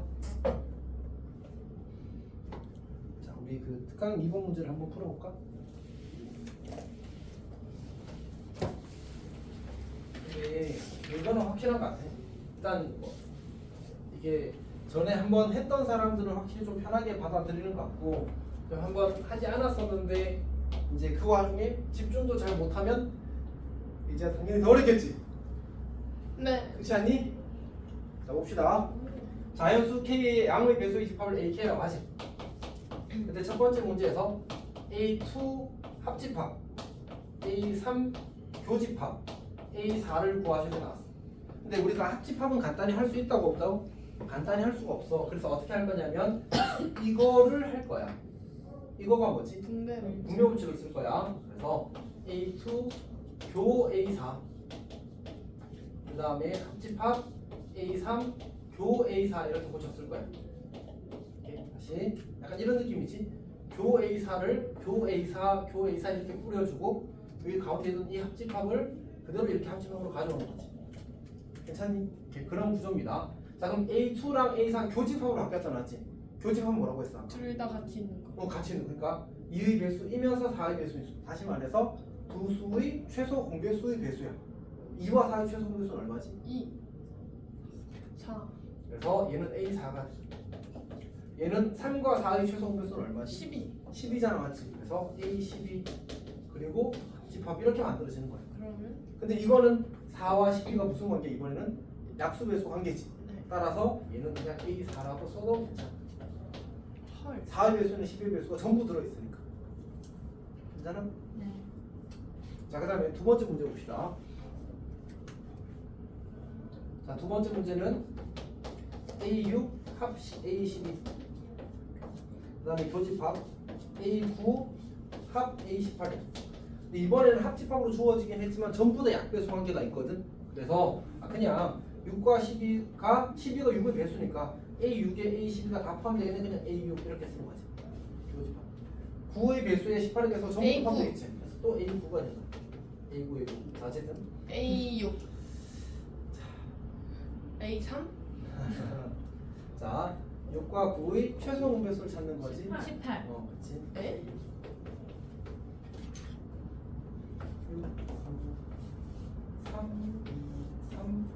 자, 우리 그 특강 2번 문제를 한번 풀어볼까? 이게 이거는 확실한 것 같아. 일단 뭐 이게 전에 한번 했던 사람들은 확실히 좀 편하게 받아들이는 것 같고 한번 하지 않았었는데 이제 그 와중에 집중도 잘 못하면 이제 당연히 더 어렵겠지. 네. 그렇지 않니? 자 봅시다. 자연수 K의 양의 배수의 집합을 AK라고 하지. 근데 첫 번째 문제에서 A2 합집합, A3 교집합, A4를 구하셔야 나왔어. 근데 우리가 합집합은 간단히 할 수 있다고 없다고? 간단히 할 수가 없어. 그래서 어떻게 할 거냐면 이거를 할 거야. 이거가 뭐지? 분배로. 분배 법칙을 쓸 거야. 그래서 A2 교 A4 그 다음에 합집합 A3 교 A4 이렇게 고쳤을 거야. 오케이. 다시 약간 이런 느낌이지. 교 A4를 교 A4 교 A4 이렇게 뿌려주고 여기 가운데 있는 이 합집합을 그대로 이렇게 합집합으로 가져오는 거지. 괜찮니? 오케이. 그런 구조입니다. 자 그럼 A2랑 A4 교집합으로 바뀌었잖아, 맞지? 교집합은 뭐라고 했어? 둘 다 같이 있는 거. 같이 있는 거니까 2의 배수이면서 4의 배수인 수. 다시 말해서 두 수의 최소 공배수의 배수야. 2와 4의 최소 공배수는 얼마지? 2, 4, 그래서 얘는 A4가 얘는 3과 4의 최소 공배수는 얼마지? 12. 10이잖아, 맞지? 그래서 A12 그리고 집합 이렇게 만들어지는 거야. 그러면 근데 이거는 4와 12가 무슨 관계? 이번에는 약수 배수 관계지. 네. 따라서 얘는 그냥 A4라고 써도 괜찮아. 헐. 4의 배수는 12의 배수가 전부 들어있으니까. 괜찮아? 네. 자, 그 다음에 두 번째 문제 봅시다. 자, 두 번째 문제는 A6 합 A12 그 다음에 교집합 A9 합 A18 근데 이번에는 합집합으로 주어지긴 했지만 전부 다 약배수 관계가 있거든. 그래서 그냥 6과 12가 6의 배수니까 A6에 A12가 다 포함되겠네. 그냥 A6 이렇게 쓰는 거지. 교집합 9의 배수에 18에 대해서 전부 A9. 포함되겠지. 그래서 또 A9가 되는 A9 A9 자, 어쨌든 A6, A3, 자 6과 9의 최소 공배수를 찾는 거지. 18. 그렇지. 에? 6, 9, 3, 2, 3,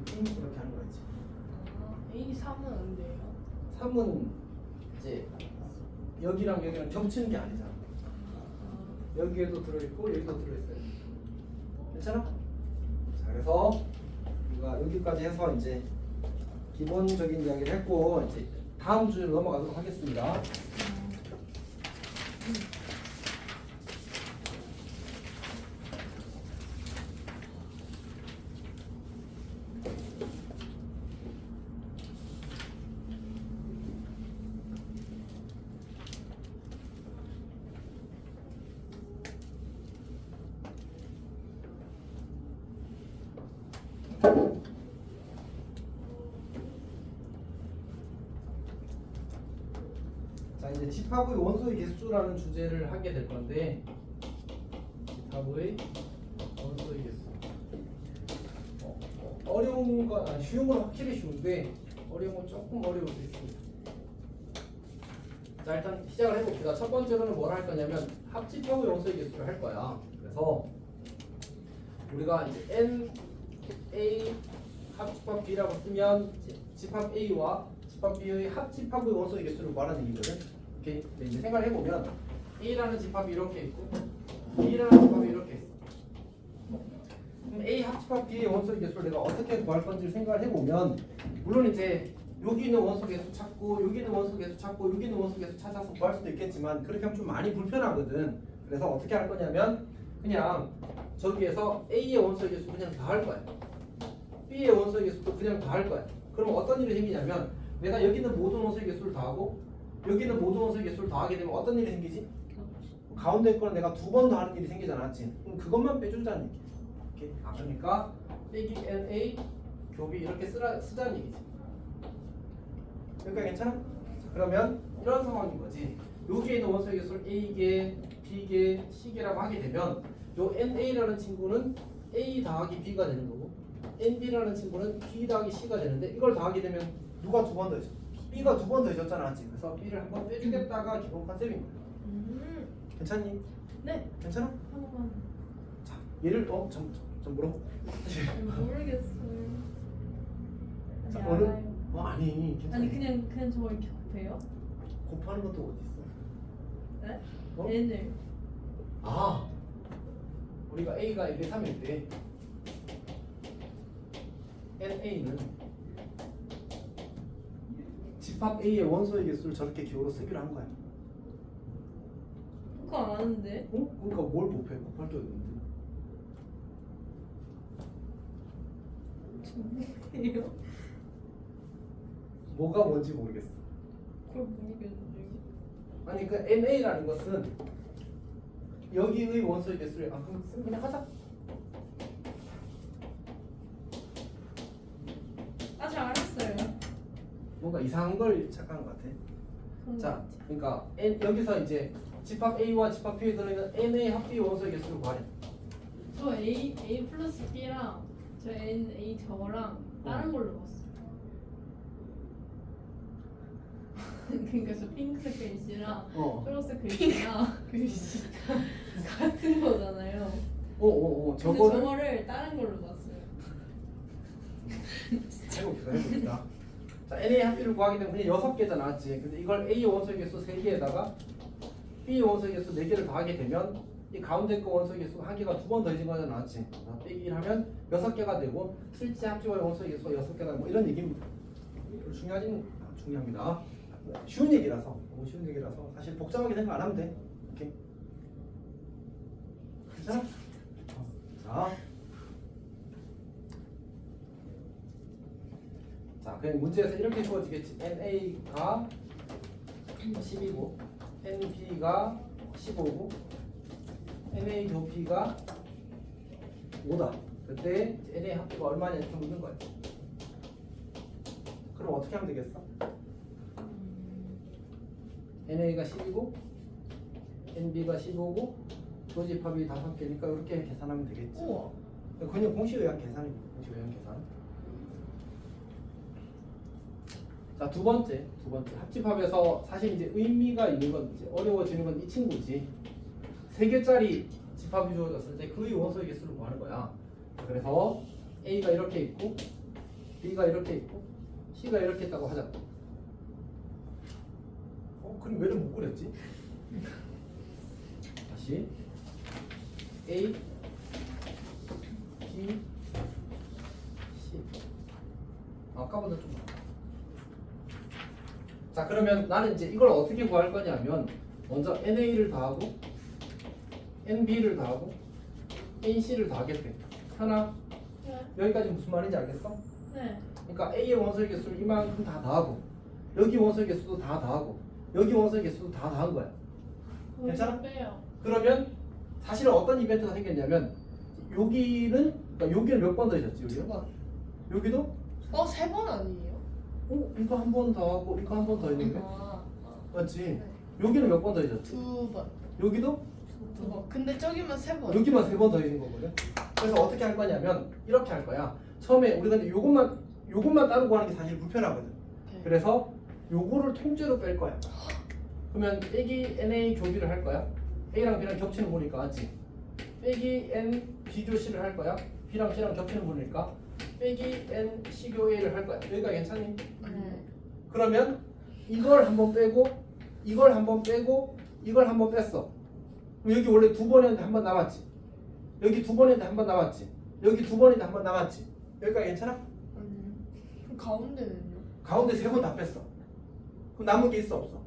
이렇게 하는 거지. A3은 안 돼요. 3은 이제 여기랑 여기랑 겹치는 게 아니잖아. 여기에도 들어있고 여기도 들어있어요. 괜찮아? 자, 그래서 우리가 여기까지 해서 이제 기본적인 이야기를 했고 이제 다음 주로 넘어가도록 하겠습니다. 자 이제 집합의 원소의 개수라는 주제를 하게 될 건데 집합의 원소의 개수 어려운 건 아니 쉬운 건 확실히 쉬운데 어려운 건 조금 어려울 수 있습니다. 자 일단 시작을 해봅시다. 첫 번째로는 뭘 할 거냐면 합집합의 원소의 개수를 할 거야. 그래서 우리가 이제 N A 합집합 B라고 쓰면 집합 A와 집합 B의 합집합의 원소의 개수를 말하는 얘기거든. 오케이. 근데 이제 생각을 해보면 A라는 집합이 이렇게 있고 B라는 집합이 이렇게 있어. 그럼 A 합집합 B의 원소의 개수를 내가 어떻게 구할 건지 생각을 해보면 물론 이제 여기 있는 원소 개수 찾고 여기 있는 원소 개수 찾고 여기 있는 원소 개수 찾아서 구할 수도 있겠지만 그렇게 하면 좀 많이 불편하거든. 그래서 어떻게 할 거냐면 그냥 저기에서 A의 원소의 개수 그냥 다 할 거야. B의 원소의 개수도 그냥 다 할 거야. 그럼 어떤 일이 생기냐면 내가 여기 있는 모든 원소의 개수를 다 하고 여기는 모든 원소의 개수를 더하게 되면 어떤 일이 생기지? 가운데 거는 내가 두 번 더하는 일이 생기지 않았지? 그럼 그것만 빼주자는 얘기. 오케이. 그러니까 빼기 NA 곱이 이렇게 쓰자는 얘기지. 여기까지 괜찮아? 자, 그러면 이런 상황인 거지. 여기에 있는 원소의 개수를 A개, B개, C개라고 하게 되면 요 NA라는 친구는 A 더하기 B가 되는 거고 NB라는 친구는 B 더하기 C가 되는데 이걸 더하게 되면 누가 두 번 더해져? B가 두 번 더해졌잖아, 맞지? 그래서 B를 한 번 빼주겠다가 기본 컨셉인 거야. 괜찮니? 네. 괜찮아? 한 번만. 자, 얘를 좀 물어보. 모르겠어요. 자, 아니, 어느? 알아요. 아니, 괜찮아. 아니 그냥 저거 이렇게 곱해요? 곱하는 것도 어디 있어? 네? 어? N을. 아, 우리가 A가 1, 2, 3일 때 NA는 집합 A의 원소의 개수를 저렇게 기호로 쓰기로 한 거야. 그거 안 하는데. 어? 그러니까 뭘 곱해? 곱할 게 없는데. 뭐예요? 뭐가 뭔지 모르겠어. 그걸 모르겠는데. 아니 그 NA라는 것은 여기의 원소의 개수를 그냥 하자. 아, 잘 알았어요. 뭔가 이상한 걸 착각한 것 같아. 그런 자, 거 같아. 그러니까 여기서 이제 집합 A와 집합 B에 들어있는 NA 합비 원소의 개수를 구하래. 저 A 플러스 B랑 저 NA 저거랑 다른 걸로 봤어요. 그러니까 저 핑크색 글씨랑 초록색 글씨랑 글씨 같은 거잖아요. 근데 저거를 저거를 다른 걸로 봤어요. 해봅시다. 자, NA 합비를 구하게 되면 그냥 6개잖아, 맞지? 근데 이걸 A 원소의 개수 3개에다가 B 원소의 개수 4개를 더하게 되면 이 가운데 거 원소의 개수 한 개가 두 번 더해진 거잖아, 맞지? 빼기를 하면 6개가 되고 실제 합지와의 원소의 개수가 6개다, 뭐 이런 얘기입니다. 별로 중요합니다. 쉬운 얘기라서 너무 쉬운 얘기라서 사실 복잡하게 생각 안 하면 돼. 오케이? 괜찮아? 자, 그냥 문제에서 이렇게 주어지겠지. NA가 10이고 NB가 15고 NA 곱B가 5다. 그때 NA 합비가 얼마냐 이렇게 묻는 거야. 그럼 어떻게 하면 되겠어? NA가 10이고 NB가 15고 조집합이 5개니까 이렇게 계산하면 되겠지. 우와. 그냥 공식에 의한 계산입니다. 공식에 의한 계산. 자, 두 번째 합집합에서 사실 이제 의미가 있는 건 이제 어려워지는 건 이 친구지. 3개짜리 집합이 주어졌을 때 그의 원소의 개수를 구하는 거야. 그래서 A가 이렇게 있고 B가 이렇게 있고 C가 이렇게 있다고 하자. 그럼 왜를 못 그렸지? 다시 A, B, C. 아까보다 좀. 자, 그러면 나는 이제 이걸 어떻게 구할 거냐면 먼저 NA를 더하고 NB를 더하고 NC를 더하겠대. 하나. 네. 여기까지 무슨 말인지 알겠어? 네. 그러니까 A의 원소의 개수를 이만큼 다 더하고 여기 원소의 개수도 다 더하고 여기 원소의 개수도 다 더한 거야. 괜찮아? 빼요. 그러면 사실은 어떤 이벤트가 생겼냐면 여기는 그러니까 여기를 몇 번 더해졌지? 여기요? 여기도? 3번 아니에요? 이거 한 번 더 하고 이거 한 번 더 했는데 맞지? 여기는 몇 번 더해졌지? 2번. 여기도? 2번. 근데 저기만 3번. 여기만 3번 더해진 거거든. 그래서 어떻게 할 거냐면 이렇게 할 거야. 처음에 우리가 근데 요것만 따로 구하는 게 사실 불편하거든. 그래서 요거를 통째로 뺄 거야. 그러면 빼기 NA 교비를 할 거야. A랑 B랑 겹치는 거니까 맞지? 빼기 N B교 C를 할 거야. B랑 C랑 겹치는 거니까 빼기 N C교 A를 할 거야. 여기가 괜찮니? 네. 그러면 이걸 한번 빼고 이걸 한번 빼고 이걸 한번 뺐어. 그럼 여기 원래 2번 했는데 한 번 남았지. 여기 2번 했는데 한 번 남았지. 여기 2번 했는데 한 번 남았지. 여기까지 괜찮아? 그럼 가운데는요? 가운데 3번 다 뺐어. 그럼 남은 게 있어 없어?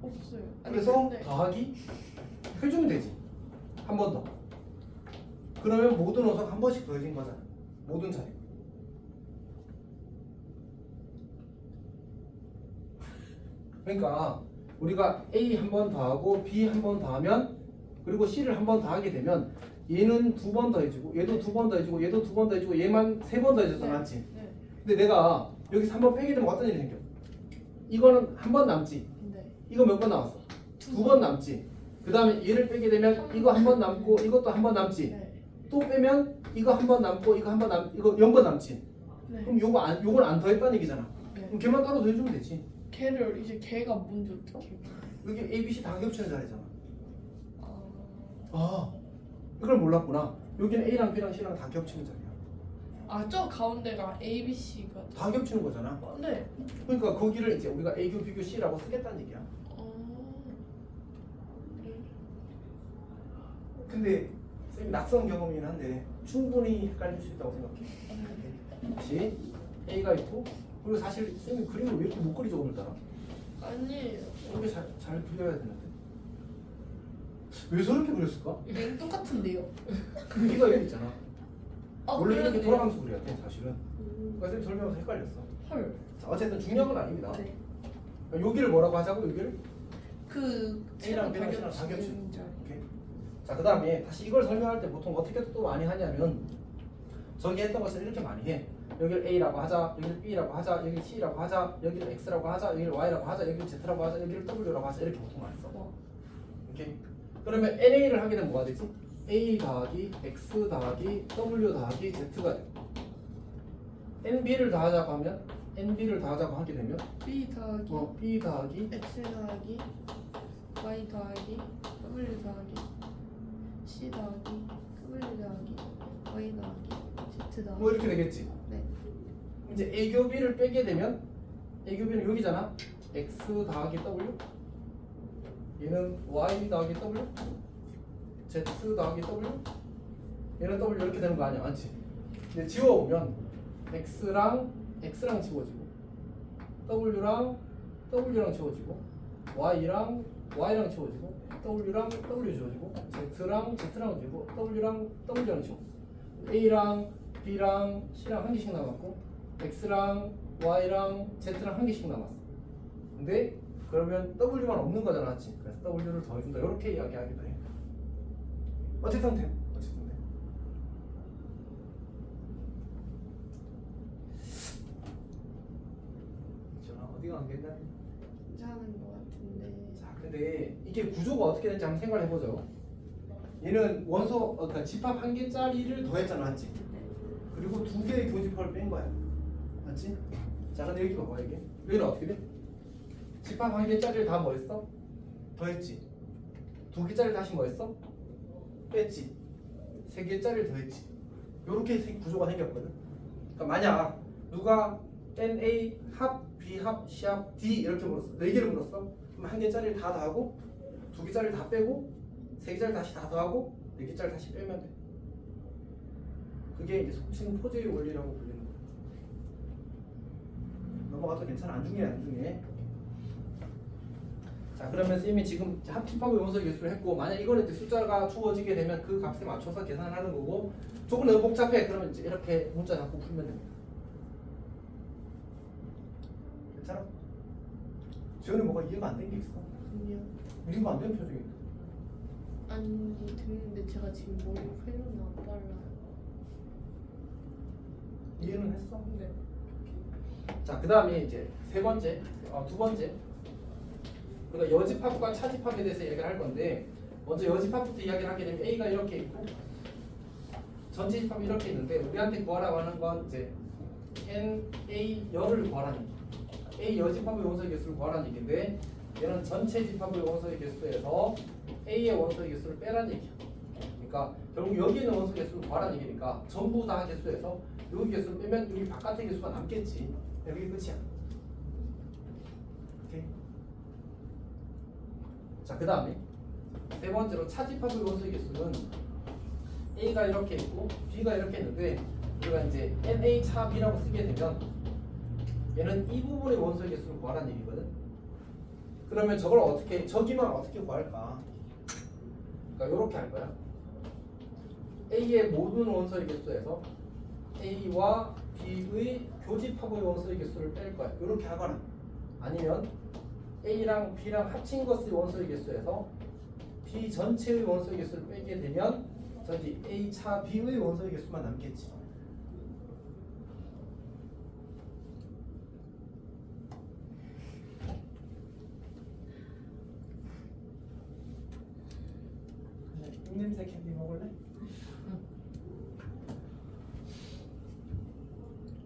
없어요. 그래서 더하기 해주면 되지. 한 번 더. 그러면 모든 원소가 한 번씩 더해진 거잖아. 모든 자리. 그러니까 우리가 A 한 번 더하고 B 한 번 더하면 그리고 C를 한 번 더하게 되면 얘는 두 번 더해지고 얘도 두 번 더해지고 얘도 두 번 더해지고 얘만 세 번 더해졌잖아, 맞지? 네. 근데 내가 여기서 한 번 빼게 되면 어떤 일이 생겨? 이거는 한 번 남지. 네. 이거 몇 번 남았어? 두 번 남지. 그 다음에 얘를 빼게 되면 이거 한 번 남고 이것도 한 번 남지. 네. 또 빼면 이거 한 번 남고 이거 한 번 남 이거 0번 남지. 네. 그럼 요걸 안 더했다는 얘기잖아. 네. 그럼 걔만 따로 더해주면 되지. 걔를 이제 걔가 뭔지 어떻게? 여기 A, B, C 다 겹치는 자리잖아. 아. 아, 이걸 몰랐구나. 여기는 A랑 B랑 C랑 다 겹치는 자리야. 아, 저 가운데가 A, B, C가. 다 겹치는 거잖아. 네. 그러니까 거기를 이제 우리가 A교, B교, C라고 쓰겠다는 얘기야. 네. 근데 쌤이 낯선 경험이긴 한데 충분히 헷갈릴 수 있다고 생각해. 다시 A가 있고 그리고 사실 쌤이 그림을 왜 이렇게 못 그리죠 오늘따라? 아니에요. 이렇게 잘 그려야 되는데 왜 저렇게 그렸을까? 맹 똑같은데요. B가 여기 있잖아. 원래 이렇게 그러네요. 돌아가면서 그려야 돼 사실은. 그러니까 쌤이 설명하면서 헷갈렸어. 헐. 자, 어쨌든 중요한 건 아닙니다. 네. 여기를 뭐라고 하자고 여기를? 그 A랑 채로 B랑 C랑 다 겹치는 겹치는 자리. 오케이. 자, 그 다음에 다시 이걸 설명할 때 보통 어떻게 또 많이 하냐면 저기 했던 것을 이렇게 많이 해. 여기를 A라고 하자, 여기를 B라고 하자, 여기를 C라고 하자, 여기를 X라고 하자, 여기를 Y라고 하자, 여기를 Z라고 하자, 여기를 W라고 하자 이렇게 보통 많이 써. 오케이. 그러면 NA를 하게 되면 뭐가 되지? A 더하기 X 더하기 W 더하기 Z가 돼. NB를 더하자고 하면 NB를 더하자고 하게 되면 B 더하기 B 더하기 X 더하기 Y 더하기 W 더하기 C 더하기 W 더하기 Y 더하기 Z 더하기 뭐 이렇게 되겠지. 네. 이제 A교 B를 빼게 되면 A교 B는 여기잖아. X 더하기 W 얘는 Y 더하기 W Z 더하기 W 얘는 W 이렇게 되는 거 아니야, 맞지? 근데 지워보면 X랑 지워지고 W랑 지워지고 Y랑 지워지고 W랑 W 지워지고 Z랑 지워지고 W랑 지워지고 A랑 B랑 C랑 한 개씩 남았고 X랑 Y랑 Z랑 한 개씩 남았어. 근데 그러면 W만 없는 거잖아, 맞지? 그래서 W를 더해준다 이렇게 이야기하기도 해. 어쨌든 돼. 어디가 안 됐나? 괜찮은 것 같은데. 자, 근데 이게 구조가 어떻게 되는지 한번 생각해 보죠. 얘는 원소, 그러니까 집합 한 개짜리를 더했잖아, 맞지? 그리고 두 개의 교집합을 뺀 거야, 맞지? 자, 근데 여기 봐봐 이게. 여기는 어떻게 돼? 집합 한 개짜리를 다 뭐 했어? 더했지. 두 개짜리 다시 뭐 했어? 뺐지. 세 개짜리를 더했지. 요렇게 구조가 생겼거든. 그러니까 만약 누가 NA 합, B 합, C 합, D 이렇게 물었어. 네 개를 물었어. 그럼 한 개짜리를 다 더하고 두 개짜리를 다 빼고 세 개짜리 다시 다 더하고 네 개짜리 다시 빼면 돼. 그게 이제 속칭 포제의 원리라고 불리는 거야. 넘어가도 괜찮아. 안 중요해. 자, 그러면 쌤이 지금 합집합의 원소의 개수를 했고 만약 이거는 이제 숫자가 주어지게 되면 그 값에 맞춰서 계산을 하는 거고 조금 너무 복잡해. 그러면 이제 이렇게 문자 잡고 풀면 됩니다. 괜찮아? 지원이 뭐가 이해가 안 된 게 있어? 아니요. 이해가 안 되는 표정이. 아니 듣는데 제가 지금 머리 회전이 안 빨라요. 이해는 했어? 네. 자, 그 다음에 이제 두 번째. 그러니까 여집합과 차집합에 대해서 이야기를 할 건데 먼저 여집합부터 이야기를 하게 되면 A가 이렇게 있고 전체 집합이 이렇게 있는데 우리한테 구하라고 하는 건 이제 NA 열을 구하라는 얘기. A 여집합의 원소의 개수를 구하라는 얘기인데 얘는 전체 집합의 원소의 개수에서 A의 원소의 개수를 빼라는 얘기야. 그러니까 결국 여기 있는 원소 개수를 구하라는 얘기니까 전부 다 개수에서 여기 개수를 빼면 여기 바깥의 개수가 남겠지. 여기 끝이야. 오케이. 자, 그 다음에 세 번째로 차집합의 원소의 개수는 A가 이렇게 있고 B가 이렇게 있는데 우리가 이제 NA 차 B라고 쓰게 되면 얘는 이 부분의 원소의 개수를 구하라는 얘기거든. 그러면 저기만 어떻게 구할까? 그러니까 이렇게 할 거야. A의 모든 원소의 개수에서 A와 B의 교집합의 원소의 개수를 뺄 거야. 이렇게 하거나 아니면 A랑 B랑 합친 것의 원소의 개수에서 B 전체의 원소의 개수를 빼게 되면 저기 A 차 B의 원소의 개수만 남겠지. 똥냄새 캔디 먹을래?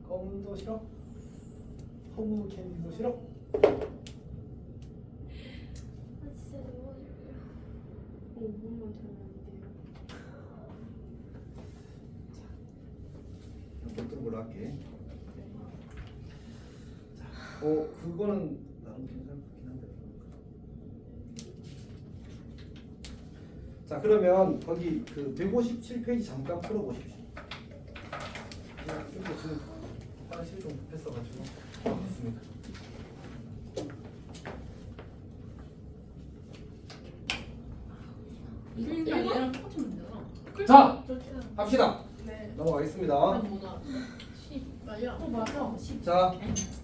검도 싫어? 허브 캔디도 싫어? 아 진짜 너무 싫어요. 5분만 되면 안 돼요? 어떤 걸로 할게. 자, 그거는 나름 괜찮긴 한데. 자, 그러면 거기 그 157페이지 잠깐 풀어보십시오. 근데 지금 화장실 좀 급했어가지고 알겠습니다. 이름이랑 얘랑 똑같은 문제잖아. 자, 그렇잖아. 합시다. 네. 넘어가겠습니다. 뭐나? 10 맞아. 맞아. 10. 자,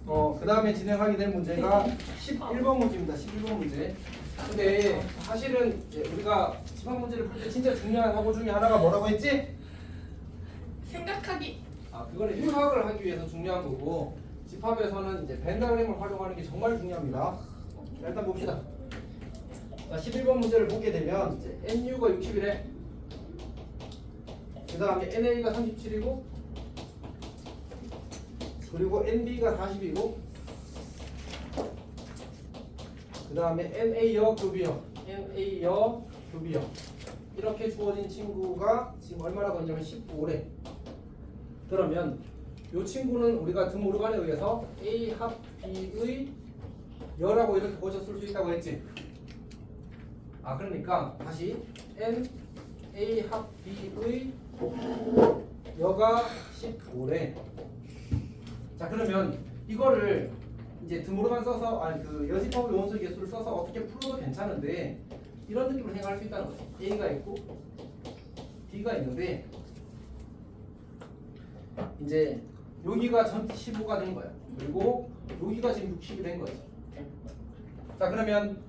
그 다음에 진행하게 될 문제가 11번 문제입니다. 11번 문제. 근데 사실은 이제 우리가 집합 문제를 풀 때 진짜 중요한 사고 중에 하나가 뭐라고 했지? 생각하기. 그거는 휴학을 하기 위해서 중요한 거고 집합에서는 이제 벤다그램을 활용하는 게 정말 중요합니다. 자, 일단 봅시다. 자, 11번 문제를 보게 되면 이제 NU가 60이래. 그 다음에 NA가 37이고 그리고 NB가 40이고 그 다음에 NA여 교비여 NA여 교비여 이렇게 주어진 친구가 지금 얼마라고 했냐면 15래. 그러면 이 친구는 우리가 드모르간에 의해서 A 합 B의 여라고 이렇게 고쳐 쓸 수 있다고 했지. 그러니까 다시 N A 합 B의 여가 15래. 자, 그러면 이거를 이제 드모르간 써서 그 여집합의 원소 개수를 써서 어떻게 풀어도 괜찮은데 이런 느낌으로 생각할 수 있다는 거죠. A가 있고 B가 있는데 이제 여기가 전체 15가 된 거야. 그리고 여기가 지금 60이 된 거지. 자, 그러면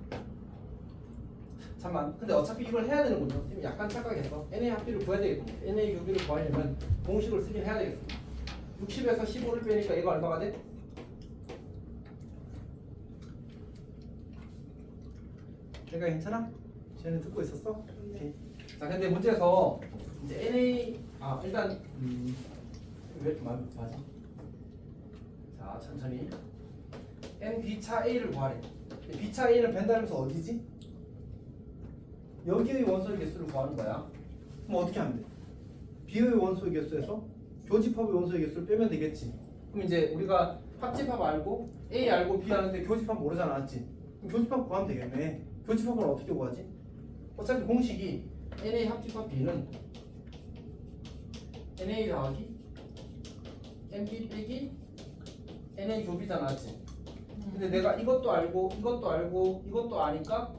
잠만. 근데 어차피 이걸 해야 되는군요. 선생님 약간 착각했어. NA 합비를 구해야 되겠군요. NA 교비를 구하려면 공식을 쓰긴 해야 되겠어. 60에서 15를 빼니까 얘가 얼마가 돼? 내가 괜찮아? 쟤는 듣고 있었어? 오케이. 자, 근데 문제에서 이제 NA 일단 왜 이렇게 마음이 급하지? 자, 천천히 N B차 A를 구하래. B차 A는 벤다면서 어디지? 여기의 원소의 개수를 구하는 거야. 그럼 어떻게 하면 돼? B의 원소의 개수에서 교집합의 원소의 개수를 빼면 되겠지. 그럼 이제 우리가 합집합 알고 A 알고 B 아는데 교집합 모르잖아, 맞지? 그럼 교집합 구하면 되겠네. 교집합은 어떻게 구하지? 어차피 공식이 NA 합집합 B는 NA 더하기 NB 빼기 NA 교비잖아, 맞지? 근데 내가 이것도 알고 이것도 알고 이것도 아니까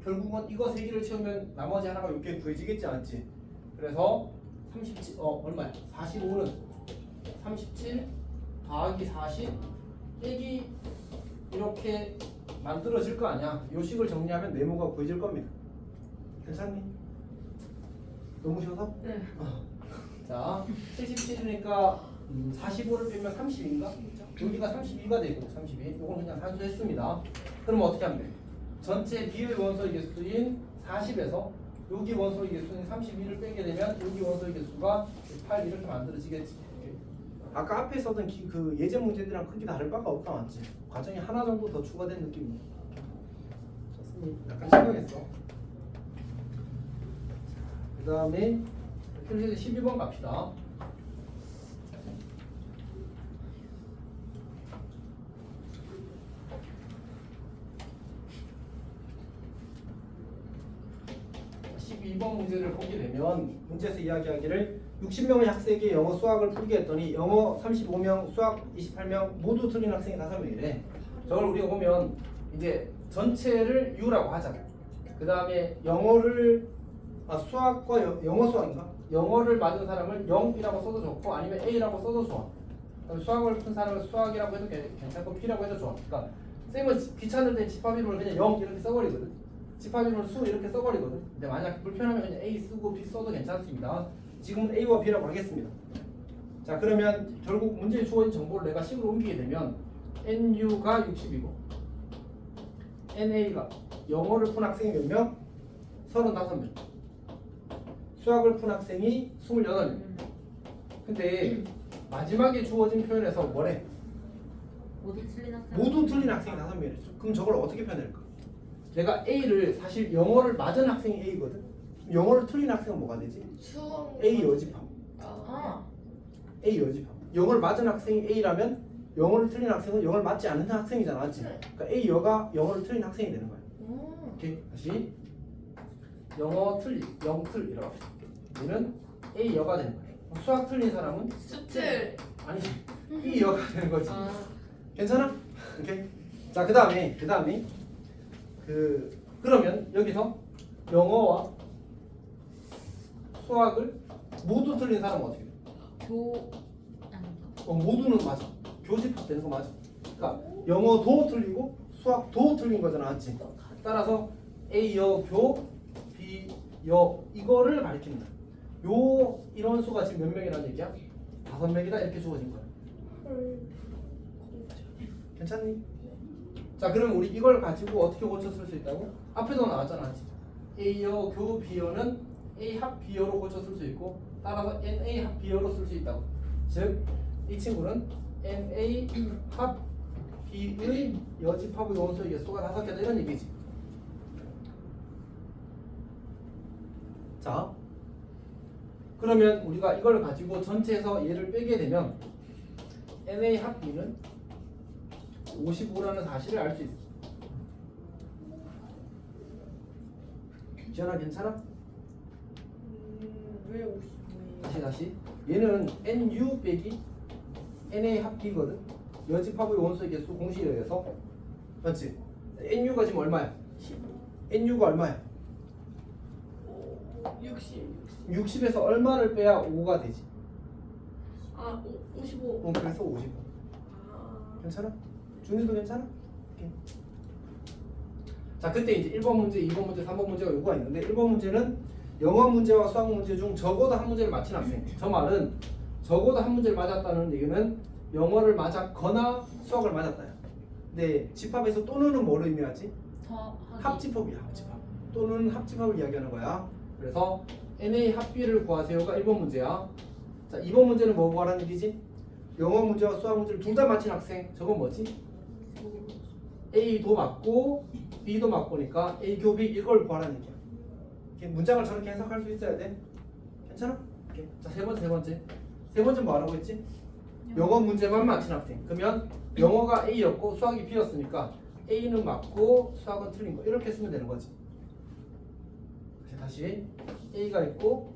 결국은 이거 세 개를 채우면 나머지 하나가 이렇게 구해지겠지 않지? 그래서 37 얼마야? 45는 37 더하기 40 빼기 이렇게 만들어질 거 아니야? 요 식을 정리하면 네모가 구해질 겁니다. 괜찮니? 너무 쉬워서? 네. 자, 77이니까 45를 빼면 30인가? 여기가 32가 되고 32. 이건 그냥 산수했습니다. 그럼 어떻게 하면 돼? 전체 B의 원소의 개수인 40에서 여기 원소의 개수인 32를 빼게 되면 여기 원소의 개수가 8 이렇게 만들어지겠지. 아까 앞에 썼던 그 예제 문제들이랑 크게 다를 바가 없다, 맞지? 과정이 하나 정도 더 추가된 느낌이야. 약간 신경했어. 그 다음에 12번 갑시다. 이번 문제를 보게 되면 문제에서 이야기하기를 60명의 학생에게 영어 수학을 풀게 했더니 영어 35명, 수학 28명 모두 틀린 학생이 5명이래. 저걸 우리가 보면 이제 전체를 U라고 하자. 그 다음에 영어를 수학과 영어 수학인가? 영어를 맞은 사람을 0이라고 써도 좋고 아니면 A라고 써도 좋아. 수학을 푼 사람은 수학이라고 해도 괜찮고 P라고 해도 좋아. 그러니까 쌤은 귀찮을 때 집합 이름을 그냥 0 이렇게 써버리거든. 집합 이름을 수 이렇게 써버리거든. 근데 만약 불편하면 그냥 A 쓰고 B 써도 괜찮습니다. 지금은 A와 B라고 하겠습니다. 자 그러면 결국 문제에 주어진 정보를 내가 식으로 옮기게 되면 NU가 60이고 NA가 영어를 푼 학생이 몇 명? 35명. 수학을 푼 학생이 28명. 근데 마지막에 주어진 표현에서 뭐래? 모두 틀린 학생. 모두 틀린 학생이 5명이래. 그럼 저걸 어떻게 표현할까? 내가 A를 사실 영어를 맞은 학생이 A거든. 영어를 틀린 학생은 뭐가 되지? 수학 A 여집합. 아, A 여집합. 영어를 맞은 학생이 A라면 영어를 틀린 학생은 영어를 맞지 않는 학생이잖아, 맞지? 그러니까 A 여가 영어를 틀린 학생이 되는 거야. 오케이 다시 영어 틀리, 영틀 이라고 합시다. 얘는 A 여가 되는 거야. 수학 틀린 사람은 수틀. 아니 B 여가 되는 거지. 아, 괜찮아? 오케이. 자 그다음에 그러면 여기서 영어와 수학을 모두 틀린 사람은 어떻게 돼? 교 아닌가? 모두는 맞아. 교집합 되는 거 맞아. 그러니까 영어도 틀리고 수학도 틀린 거잖아, 맞지? 따라서 A 여 교, B 여 이거를 가리키는 거야. 요 이런 수가 지금 몇 명이라는 얘기야? 5명이다 이렇게 주어진 거야. 괜찮니? 자 그럼 우리 이걸 가지고 어떻게 고쳐 쓸 수 있다고? 앞에도 나왔잖아. A여 교 B여는 A 합 B여로 고쳐 쓸 수 있고 따라서 NA 합 B여로 쓸 수 있다고. 즉 이 친구는 NA 합 B의 여집합의 원소의 개수가 5개다 이런 얘기지. 자 그러면 우리가 이걸 가지고 전체에서 얘를 빼게 되면 NA 합 B는 55라는 사실을 알 수 있어. 지연아 괜찮아? 왜 55예요? 다시 얘는 NU 빼기 NA 합 B거든. 여집합의 원소의 개수 공식에 의해서 맞지? NU가 지금 얼마야? 15. NU가 얼마야? 60. 60에서 얼마를 빼야 5가 되지? 아, 55. 그래서 55. 아, 괜찮아? 준이도 괜찮아? 오케이. 자 그때 이제 1번 문제, 2번 문제, 3번 문제가 요구가 있는데 1번 문제는 영어 문제와 수학 문제 중 적어도 한 문제를 맞힌 학생. 저 말은 적어도 한 문제를 맞았다는 얘기는 영어를 맞았거나 수학을 맞았다야. 근데 집합에서 또는은 뭐를 의미하지? 더하기. 합집합이야. 합집합. 또는 합집합을 이야기하는 거야. 그래서 NA 합 B를 구하세요가 1번 문제야. 자 2번 문제는 뭐 구하라는 얘기지? 영어 문제와 수학 문제를 둘 다 맞힌 학생. 저건 뭐지? A도 맞고 B도 맞고니까 A 교비 이걸 구하라는 얘기야. 이렇게 문장을 저렇게 해석할 수 있어야 돼. 괜찮아? 오케이. 자 세 번째 뭐 하라고 했지? 영어 문제만 맞힌 학생. 그러면 영어가 A였고 수학이 B였으니까 A는 맞고 수학은 틀린 거. 이렇게 쓰면 되는 거지. 다시 A가 있고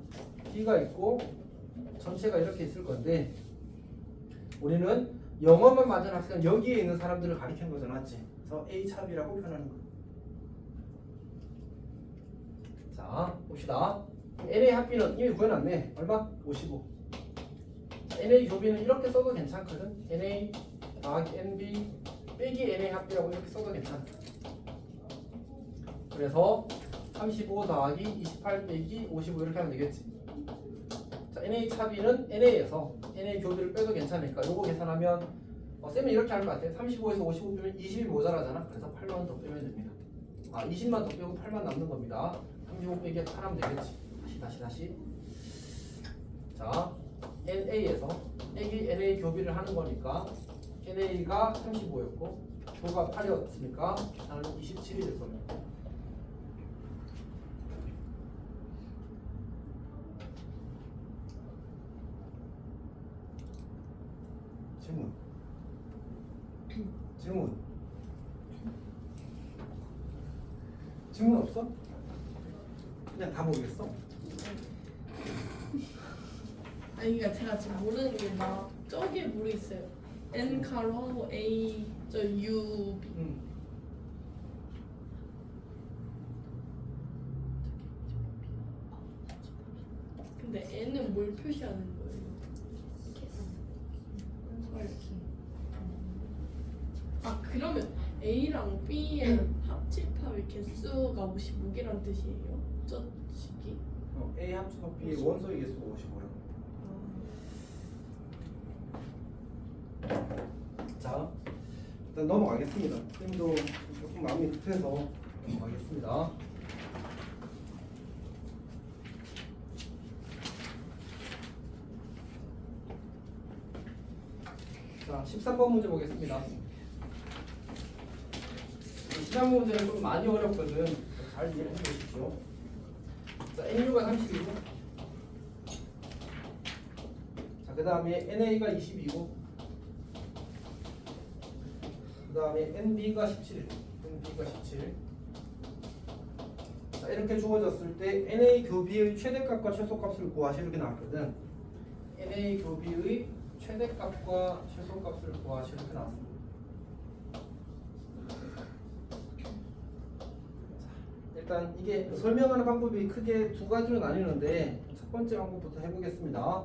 B가 있고 전체가 이렇게 있을 건데 우리는 영어만 맞은 학생은 여기에 있는 사람들을 가리키는 거잖아, 맞지? 그래서 A 샵이라고 표현하는 거야. 자, 봅시다. NA 합비는 이미 구해놨네. 얼마? 55. NA 교비는 이렇게 써도 괜찮거든. NA 더하기 NB 빼기 NA 합비라고 이렇게 써도 괜찮아. 그래서 35 더하기 28 빼기 55 이렇게 하면 되겠지. 자, NA 차비는 NA에서 NA 교비를 빼도 괜찮으니까 요거 계산하면 쌤은 이렇게 할 것 같아. 35에서 55 빼면 20이 모자라잖아. 그래서 8만 더 빼면 됩니다. 20만 더 빼고 8만 남는 겁니다. 35 빼기 8 하면 되겠지. 다시. 자, NA에서 NA 교비를 하는 거니까 NA가 35였고 교가 8이었으니까 계산은 27이 될 겁니다. 질문 없어? 그냥 다 모르겠어? 아니 그러니까 제가 지금 모르는 게 막 저기에 모르겠어요. N 가로 A 저 U B. 근데 N은 뭘 표시하는 거예요? 아 그러면 A랑 B의 합집합의 개수가 55개란 뜻이에요? 저 식이? A 합집합 B의 원소의 개수가 55요. 자, 일단 넘어가겠습니다. 쌤도 조금 마음이 급해서 넘어가겠습니다. 자, 13번 문제 보겠습니다. 13번 문제는 좀 많이 어렵거든. 잘 이해해 보십시오. 자, NU가 30이고, 자, 그 다음에 NA가 20이고, 그 다음에 NB가 17. NB가 17. 자, 이렇게 주어졌을 때 NA 교비의 최대값과 최소값을 구하시 이렇게 나왔거든. NA 교비의 최대값과 최소값을 구하시 이렇게 나왔습니다. 일단 이게 설명하는 방법이 크게 두 가지로 나뉘는데 첫 번째 방법부터 해보겠습니다.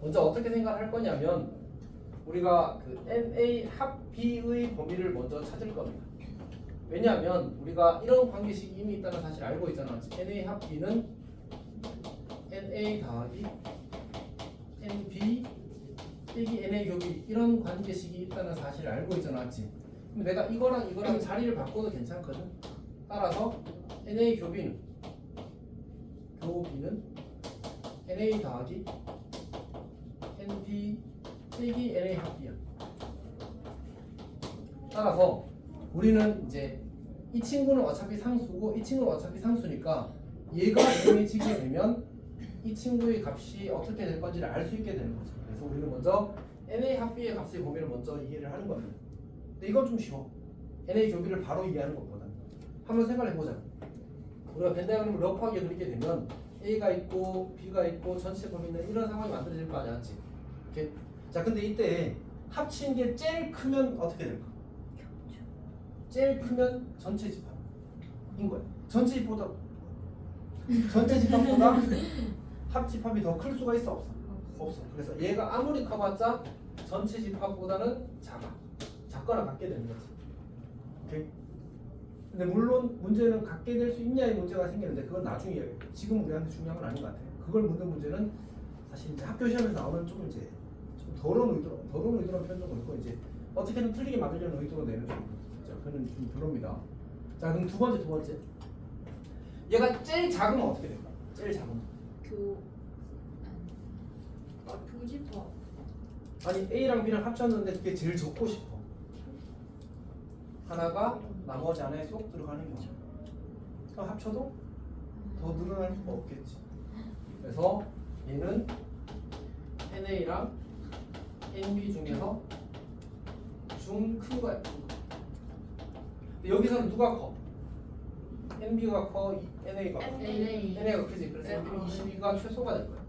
먼저 어떻게 생각할 거냐면 우리가 그 NA 합 B의 범위를 먼저 찾을 겁니다. 왜냐하면 우리가 이런 관계식이 이미 있다는 사실 알고 있잖아. NA 합 B는 NA 더하기 NB 빼기 NA 교비 이런 관계식이 있다는 사실을 알고 있잖아. 맞지? 그럼 내가 이거랑 자리를 바꿔도 괜찮거든. 따라서 NA 교비는 NA 더하기 NB 빼기 NA 합이야. 따라서 우리는 이제 이 친구는 어차피 상수고 이 친구는 어차피 상수니까 얘가 유명해지게 되면 이 친구의 값이 어떻게 될 건지를 알 수 있게 되는 거죠. 그래서 우리는 먼저 NA 합비의 값의 범위를 먼저 이해를 하는 겁니다. 근데 이건 좀 쉬워. NA 교비를 바로 이해하는 것보다 한번 생각해 보자. 우리가 벤다이어그램을 러프하게 그리게 되면 A가 있고 B가 있고 전체 범위 있는 이런 상황이 만들어질 거 아니야, 맞지? 이렇게. 자, 근데 이때 합친 게 제일 크면 어떻게 될까? 제일 크면 전체 집합인 거야. 전체 집합보다 합집합이 더 클 수가 있어, 없어? 없어. 그래서 얘가 아무리 커봤자 전체 집합보다는 작거나 같게 되는 거지. 오케이. 근데 물론 문제는 같게 될 수 있냐의 문제가 생기는데 그건 나중에 지금 우리한테 중요한 건 아닌 것 같아요. 그걸 묻는 문제는 사실 이제 학교 시험에서 나오는 좀 이제 좀 더러운 의도라는 표현도 있고 이제 어떻게든 틀리게 만들려는 의도로 내는 좀 그건 좀 별로입니다. 자, 그럼 두 번째. 얘가 제일 작으면 어떻게 될까? 제일 작으면. 교집합. 아니 A랑 B랑 합쳤는데 그게 제일 적고 싶어. 하나가 나머지 안에 쏙 들어가는 경우. 그럼 합쳐도 더 늘어날 수가 없겠지. 그래서 얘는 NA랑 NB 중에서 중 큰 거야. 근데 여기서는 누가 커? NB가 커, NA가 커. NA가 크지. 그래서 NB는 22가 최소가 될 거야.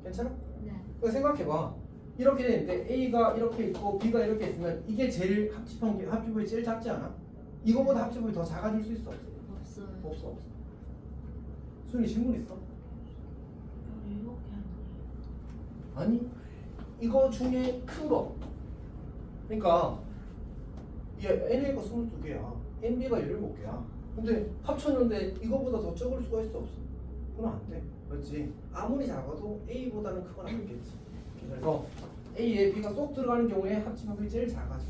괜찮아? 네. 그거 생각해봐. 이렇게 되는데 A가 이렇게 있고 B가 이렇게 있으면 이게 제일 합집합이 제일 작지 않아? 이거보다 합집합이 더 작아질 수 있어? 없어요. 없어. 순이 질문 있어? 아니, 이거 중에 큰 거. 그러니까 얘 NA가 22개야. NB가 17개야. 근데 합쳤는데 이거보다 더 적을 수가 있어, 없어? 그건 안 돼. 그렇지. 아무리 작아도 A보다는 크거나 같겠지. 그래서 A에 B가 쏙 들어가는 경우에 합집합이 제일 작아져.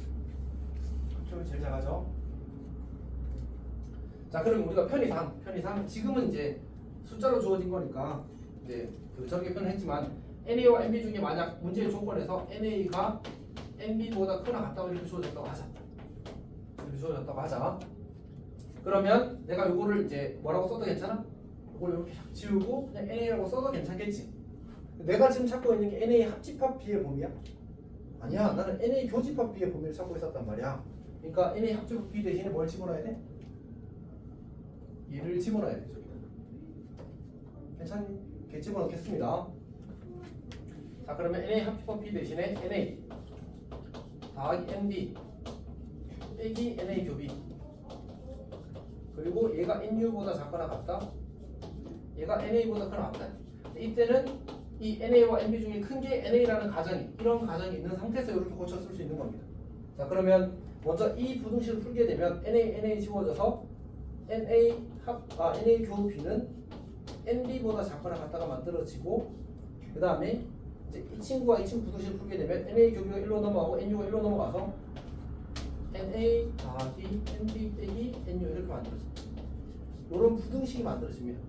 합집합이 제일 작아져. 자, 그럼 우리가 편의상 지금은 이제 숫자로 주어진 거니까 이제 저렇게 표현했지만 NA와 NB 중에 만약 문제의 조건에서 NA가 NB보다 크거나 같다고 이렇게 주어졌다고 하자. 이렇게 주어졌다고 하자. 그러면 내가 요거를 이제 뭐라고 써도 괜찮아? 이걸 이렇게 지우고 그냥 NA라고 써도 괜찮겠지. 내가 지금 찾고 있는 게 NA 합집합 B의 범위야? 아니야. 나는 NA 교집합 B의 범위를 찾고 있었단 말이야. 그러니까 NA 합집합 B 대신에 뭘 집어넣어야 돼? 얘를 집어넣어야 돼. 저기다. 괜찮니? 이렇게 집어넣겠습니다. 자, 그러면 NA 합집합 B 대신에 NA 더하기 NB 빼기 NA 교비, 그리고 얘가 NU보다 작거나 같다, 얘가 NA보다 크거나 같다. 이때는 이 NA와 NB 중에 큰 게 NA라는 가정이 이런 가정이 있는 상태에서 이렇게 고쳐 쓸 수 있는 겁니다. 자 그러면 먼저 이 부등식을 풀게 되면 NA 지워져서 NA 교우 B는 NB보다 작거나 같다가 만들어지고 그 다음에 이제 이 친구와 이 친구 부등식을 풀게 되면 NA 교비가 1로 넘어가고 NU가 1로 넘어가서 NA 더하기 NB 빼기 NU 이렇게 만들어집니다. 이런 부등식이 만들어집니다.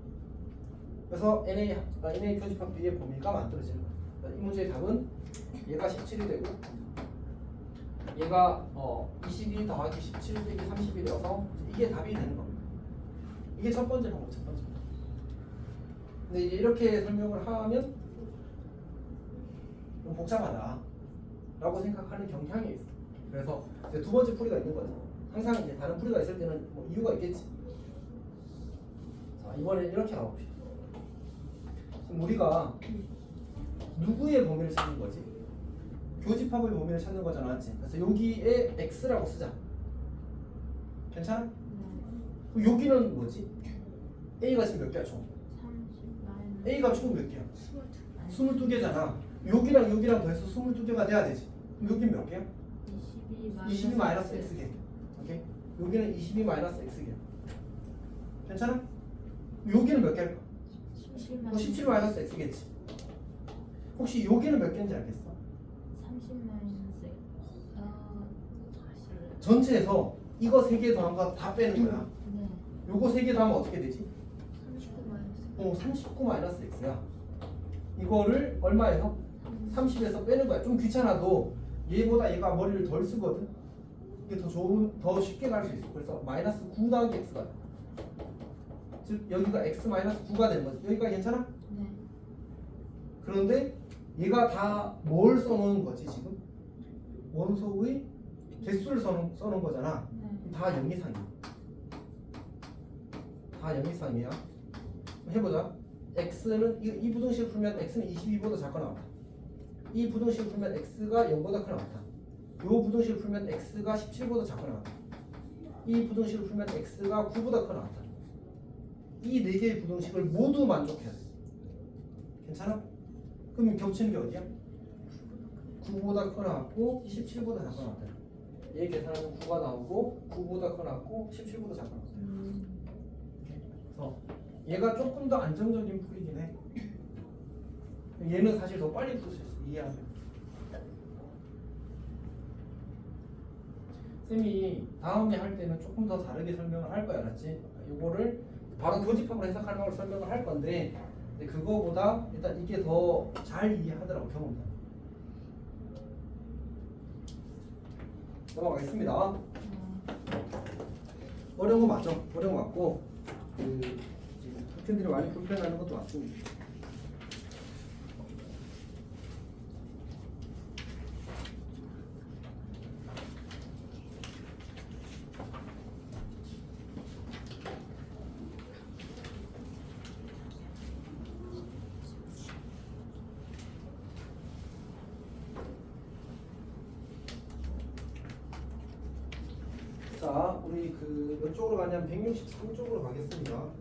그래서 NA 교집합 B의 범위가 만들어지는 거예요. 이 문제의 답은 얘가 17이 되고 얘가 22 더하기 17 빼기 30이 되어서 이게 답이 되는 겁니다. 이게 첫 번째 방법, 첫 번째 방법. 근데 이제 이렇게 설명을 하면 좀 복잡하다 라고 생각하는 경향이 있어. 그래서 이제 두 번째 풀이가 있는 거죠. 항상 이제 다른 풀이가 있을 때는 뭐 이유가 있겠지. 자, 이번엔 이렇게 나옵시다. 지금 우리가 누구의 범위를 찾는 거지? 교집합의 범위를 찾는 거잖아, 맞지? 그래서 여기에 x라고 쓰자. 괜찮아? 그럼 여기는 뭐지? a가 지금 몇 개야 총? 30 a가 총 몇 개야? 22 22개잖아. 여기랑 여기랑 더해서 22개가 돼야 되지. 그럼 여긴 몇 개야? 22 마이너스 x개. 오케이? 여기는 22 마이너스 x개. 괜찮아? 여기는 몇 개일까? 17 마이너스 x겠지. 혹시 여기는 몇 개인지 알겠어? 30 마이너스 전체에서 이거 3개 더한 거 다 빼는 거야. 네. 요거 3개 더하면 어떻게 되지? 39 마이너스 39 마이너스 x야. 이거를 얼마에서? 30에서 빼는 거야. 좀 귀찮아도 얘보다 얘가 머리를 덜 쓰거든. 이게 더 쉽게 갈 수 있어. 그래서 마이너스 9 더하기 x가 돼. 즉 여기가 x 마이너스 9가 되는 거지. 여기가 괜찮아? 네. 그런데 얘가 다 뭘 써놓은 거지 지금? 원소의 개수를 써놓은 거잖아. 네. 다 0 이상이야. 다 0 이상이야. 해보자. x는 이 부등식을 풀면 x는 22보다 작거나 같다. 이 부등식을 풀면 x가 0보다 크거나 같다. 이 부등식을 풀면 x가 17보다 작거나 같다. 이 부등식을 풀면 x가 9보다 크거나 같다. 이 네 개의 부등식을 모두 만족해야 돼. 괜찮아? 그럼 겹치는 게 어디야? 9보다 크거나 같고 17보다 작거나 같다. 얘 계산하면 9가 나오고 9보다 크거나 같고 17보다 작거나 같다. 그래서 얘가 조금 더 안정적인 풀이긴 해. 얘는 사실 더 빨리 풀 수 있어. 이해하면. 쌤이 다음에 할 때는 조금 더 다르게 설명을 할 거야, 알았지? 요거를 바로 교집합으로 해석하는 걸 설명을 할 건데, 근데 그거보다 일단 이게 더 잘 이해하더라고, 경험상. 넘어가겠습니다. 어려운 거 맞죠? 어려운 거 맞고, 지금 학생들이 많이 불편해하는 것도 맞습니다. 자, 우리 몇 쪽으로 가냐면 163쪽으로 가겠습니다.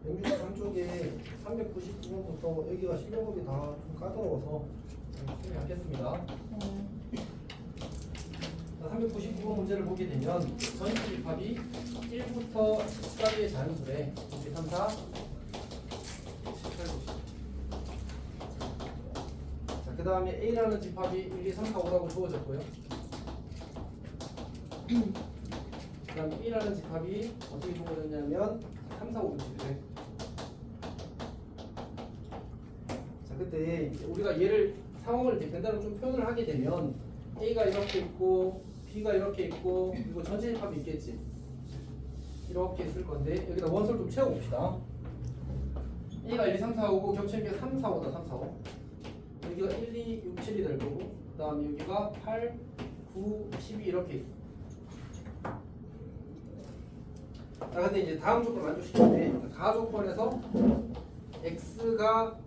163쪽에 399번부터 여기가 실력업이 다 좀 까다로워서 좀 하겠습니다. 자, 399번 문제를 보게 되면 전체 집합이 1부터 10까지의 자연수래 1, 2, 3, 4, 18, 90. 자, 그 다음에 A라는 집합이 1, 2, 3, 4, 5라고 주어졌고요. 그 다음에 B라는 집합이 어떻게 주어졌냐면 3, 4, 5, 6이래. 자, 그때 이제 우리가 얘를 상황을 이제 간단히 좀 표현을 하게 되면 A가 이렇게 있고 B가 이렇게 있고 그리고 전체 집합이 있겠지. 이렇게 있을 건데 여기다 원소를 좀 채워봅시다. A가 1, 2, 3, 4, 5고 겹치는 게 3, 4, 5다. 3, 4, 5. 여기가 1, 2, 6, 7이 될 거고 그 다음에 여기가 8, 9, 12 이렇게 있어. 자, 근데 이제 다음 조건을 만족시키는데 가 조건에서 x가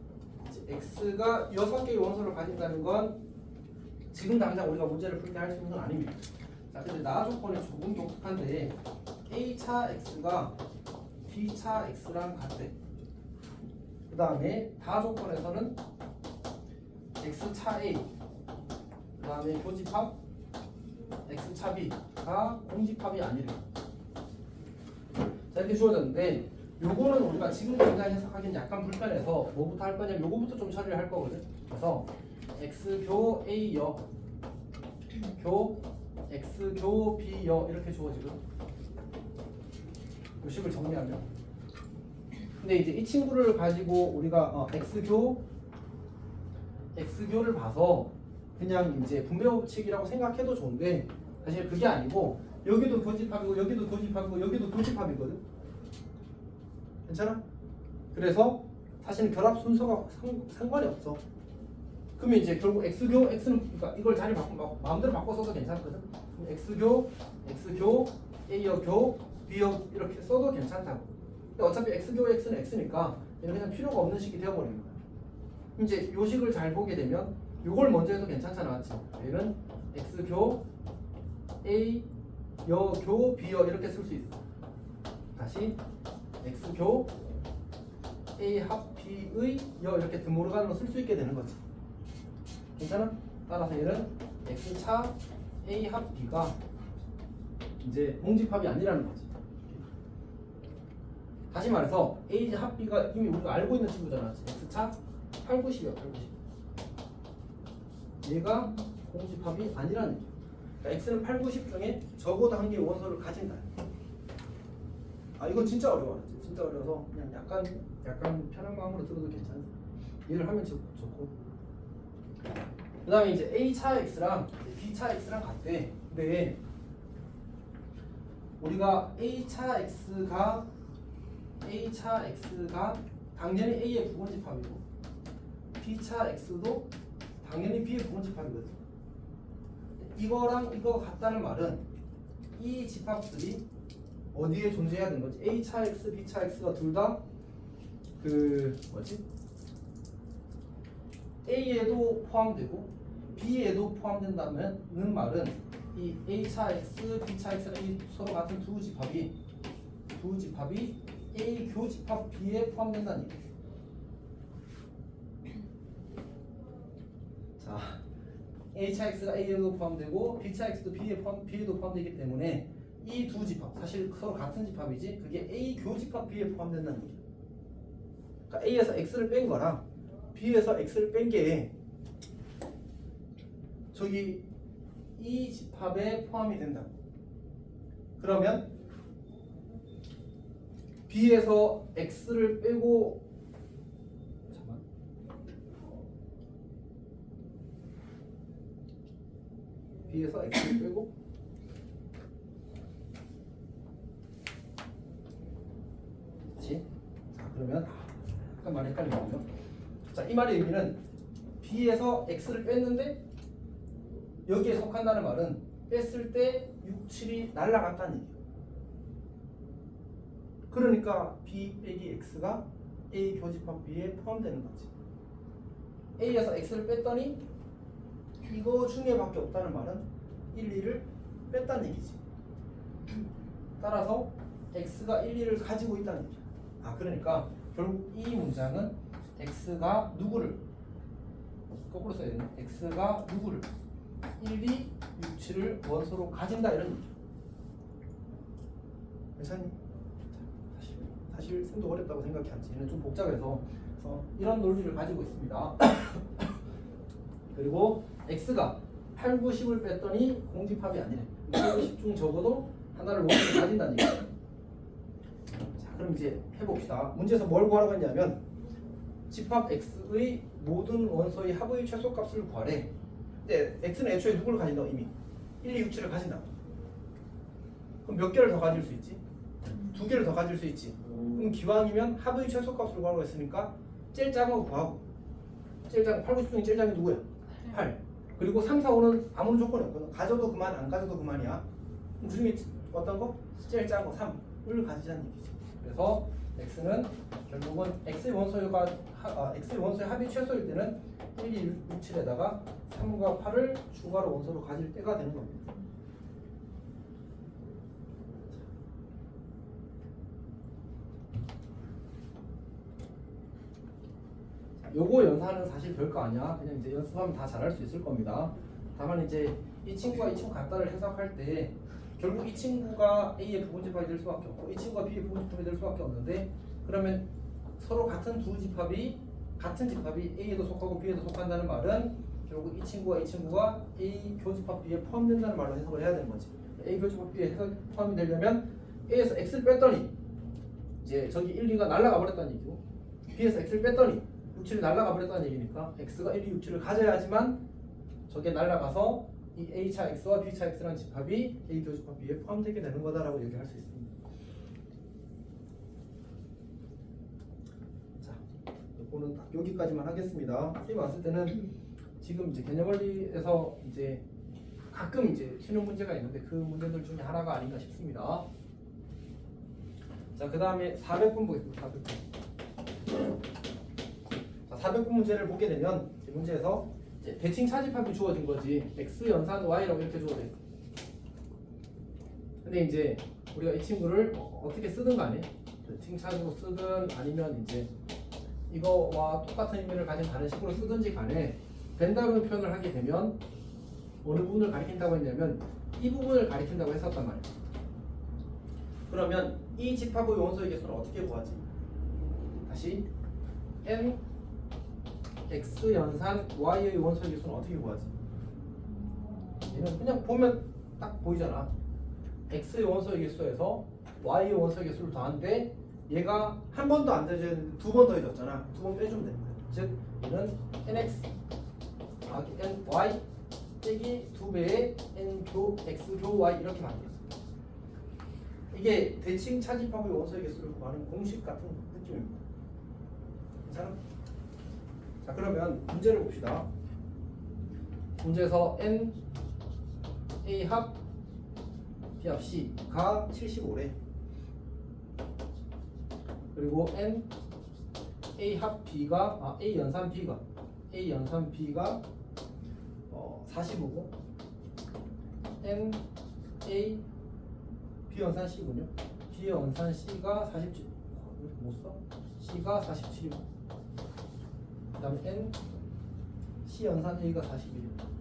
6개의 원소를 가진다는 건 지금 당장 우리가 문제를 풀 때 할 수 있는 건 아닙니다. 자, 근데 나 조건이 조금 독특한데 A차 X가 B차 X랑 같대. 그 다음에 다 조건에서는 X차 A, 그 다음에 교집합 X차 B가 공집합이 아니래. 자, 이렇게 주어졌는데 요거는 우리가 지금 당장 해석하기는 약간 불편해서 뭐부터 할 거냐면 요거부터 좀 처리를 할 거거든. 그래서 X교 A여 교 X교 B여 이렇게 주어지거든. 요 식을 정리하면. 근데 이제 이 친구를 가지고 우리가 X교를 봐서 그냥 이제 분배 법칙이라고 생각해도 좋은데 사실 그게 아니고 여기도 교집합이고 여기도 교집합이고 여기도 교집합이거든. 괜찮아? 그래서 사실 결합 순서가 상관이 없어. 그러면 이제 결국 X교 X는 그러니까 이걸 자리 마음대로 바꿔 써도 괜찮거든. X교 A여교 B여 이렇게 써도 괜찮다고. 근데 어차피 X교 X는 X니까 얘는 그냥 필요가 없는 식이 되어버리는 거야. 이제 요 식을 잘 보게 되면 요걸 먼저 해도 괜찮잖아, 맞지? 얘는 X교 A 여교 B여 이렇게 쓸 수 있어. 다시 X교 A 합 B의 여 이렇게 드모르간으로 쓸 수 있게 되는 거지. 괜찮아? 따라서 얘는 X차 A 합 B가 이제 공집합이 아니라는 거지. 다시 말해서 A 합 B가 이미 우리가 알고 있는 친구잖아. X차 8, 90이야. 8, 90. 얘가 공집합이 아니라는 얘기야. 그러니까 X는 8, 90 중에 적어도 한 개의 원소를 가진다. 아 이건 진짜 어려워. 진짜 어려워서 그냥 약간 편한 마음으로 들어도 괜찮아. 이해를 하면 좋고. 그 다음에 이제 A차 X랑 B차 X랑 같대. 근데 우리가 A차 X가 당연히 A의 부분집합이고 B차 X도 당연히 B의 부분집합이거든. 이거랑 이거 같다는 말은 이 집합들이 어디에 존재해야 되는 거지? A차 X, B차 X가 둘 다 A에도 포함되고 B에도 포함된다는 말은 이 A차 X, B차 X는 이 서로 같은 두 집합이 A 교집합 B에 포함된다는 얘기예요. 자, A차 X가 A에도 포함되고 B차 X도 B에도 포함되기 때문에 이 두 집합, 사실 서로 같은 집합이지 그게 A 교집합 B에 포함된다는 얘기예요. 그러니까 A에서 X를 뺀 거랑 B에서 X를 뺀 게 저기 이 집합에 포함이 된다. 그러면 B에서 X를 빼고 잠깐만. B에서 X를 빼고 그렇지? 자 그러면 약간 말이 헷갈리거든요. 자 이 말의 의미는 B에서 X를 뺐는데 여기에 속한다는 말은 뺐을 때 6, 7이 날라갔다는 얘기예요. 그러니까 B 빼기 X가 A 교집합 B에 포함되는 거지. A에서 X를 뺐더니 이거 중에밖에 없다는 말은 1, 2를 뺐다는 얘기지. 따라서 X가 1, 2를 가지고 있다는 얘기야. 아 그러니까 결국 이 문장은 X가 누구를 거꾸로 써야 되네. X가 누구를 1, 2, 6, 7을 원소로 가진다 이런 얘기죠. 괜찮니? 사실 쌤도 어렵다고 생각이 않지. 얘는 좀 복잡해서 그래서 이런 논리를 가지고 있습니다. 그리고 X가 8, 9, 10을 뺐더니 공집합이 아니래. 8, 9, 10 중 적어도 하나를 원소로 가진다는 얘기죠. 자 그럼 이제 해봅시다. 문제에서 뭘 구하라고 했냐면 집합 X의 모든 원소의 합의 최소값을 구하래. 근데 X는 애초에 누구를 가진다? 이미 1, 2, 6, 7을 가진다. 그럼 몇 개를 더 가질 수 있지? 2개를 더 가질 수 있지. 그럼 기왕이면 합의 최소값을 구하라고 했으니까 제일 작은 거 구하고 제일 작은 8, 90 중에 제일 작은 게 누구야? 8. 그리고 3, 4, 5는 아무런 조건이 없거든. 가져도 그만 안 가져도 그만이야. 그럼 그 중에 어떤 거? 제일 작은 거 3을 가지자는 얘기지. 그래서 X는 결국은 X의 원소의 합이 최소일 때는 1, 2, 6, 7에다가 3과 8을 추가로 원소로 가질 때가 되는 겁니다. 요거 연산은 사실 별거 아니야. 그냥 이제 연습하면 다 잘할 수 있을 겁니다. 다만 이제 이 친구가 이 친구 같다를 해석할 때 결국 이 친구가 A의 부분집합이 될 수밖에 없고 이 친구가 B의 부분집합이 될 수밖에 없는데 그러면 서로 같은 두 집합이 같은 집합이 A에도 속하고 B에도 속한다는 말은 결국 이 친구와 이 친구가 A 교집합 B에 포함된다는 말로 해석을 해야 되는 거지. A 교집합 B에 포함이 되려면 A에서 X를 뺐더니 이제 저기 1, 2가 날아가 버렸다는 얘기고 B에서 X를 뺐더니 6, 7이 날아가 버렸다는 얘기니까 X가 1, 2, 6, 7을 가져야지만 저게 날아가서 이 A차 X와 B차 X라는 집합이 A 교집합 B에 포함되게 되는 거다라고 얘기할 수 있습니다. 자, 이거는 딱 여기까지만 하겠습니다. 선생님 왔을 때는 지금 이제 개념 원리에서 이제 가끔 이제 튀는 문제가 있는데 그 문제들 중에 하나가 아닌가 싶습니다. 자, 그 다음에 400분 보겠습니다. 400분. 자, 400분 문제를 보게 되면 이 문제에서 이제 대칭 차집합이 주어진 거지. x 연산 y라고 이렇게 주어져 있어. 근데 이제 우리가 이 친구를 어떻게 쓰든 간에 대칭 차로 쓰든 아니면 이제 이거와 똑같은 의미를 가진 다른 식으로 쓰든지 간에 벤다루는 표현을 하게 되면 어느 부분을 가리킨다고 했냐면 이 부분을 가리킨다고 했었단 말이야. 그러면 이 집합의 원소의 개수는 어떻게 구하지? 다시 n x 연산 y의 원소의 개수는 어떻게 구하지? 얘는 그냥 보면 딱 보이잖아. x의 원소의 개수에서 y의 원소의 개수를 더한데 얘가 한 번도 안 더해졌는데 두 번 더해졌잖아. 두 번 빼주면 됩니다. 즉 얘는 nx 더하기 ny 빼기 2배의 n교 x교 y 이렇게 만들었어. 이게 대칭 차집합의 원소의 개수를 구하는 공식 같은 느낌입니다. 괜찮아? 자, 그러면 문제를 봅시다. 문제에서 n a 합 b 합 c가 75래. 그리고 n a 합 b가 a 연산 b가 45고 n a b 연산 c군요. b 연산 c가 47. 못 써? c가 47이고. 그다음에 n c 연산 a가 41이고.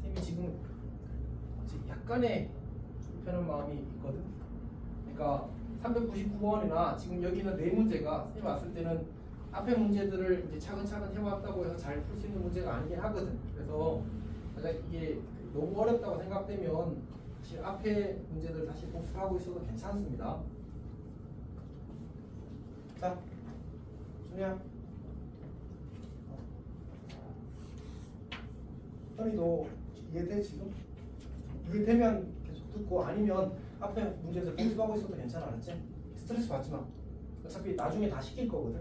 쌤이 지금 약간의 불편한 마음이 있거든. 그러니까 399번이나 지금 여기 있는 네 문제가 쌤이 왔을 때는 앞에 문제들을 이제 차근차근 해왔다고 해서 잘 풀 수 있는 문제가 아니긴 하거든. 그래서 만약 이게 너무 어렵다고 생각되면 사실 앞에 문제들 다시 복습하고 있어도 괜찮습니다. 자, 준이야. 현이도 이해돼 지금? 이해되면 계속 듣고 아니면 앞에 문제들 복습하고 있어도 괜찮아, 알았지? 스트레스 받지 마. 어차피 나중에 다 시킬 거거든.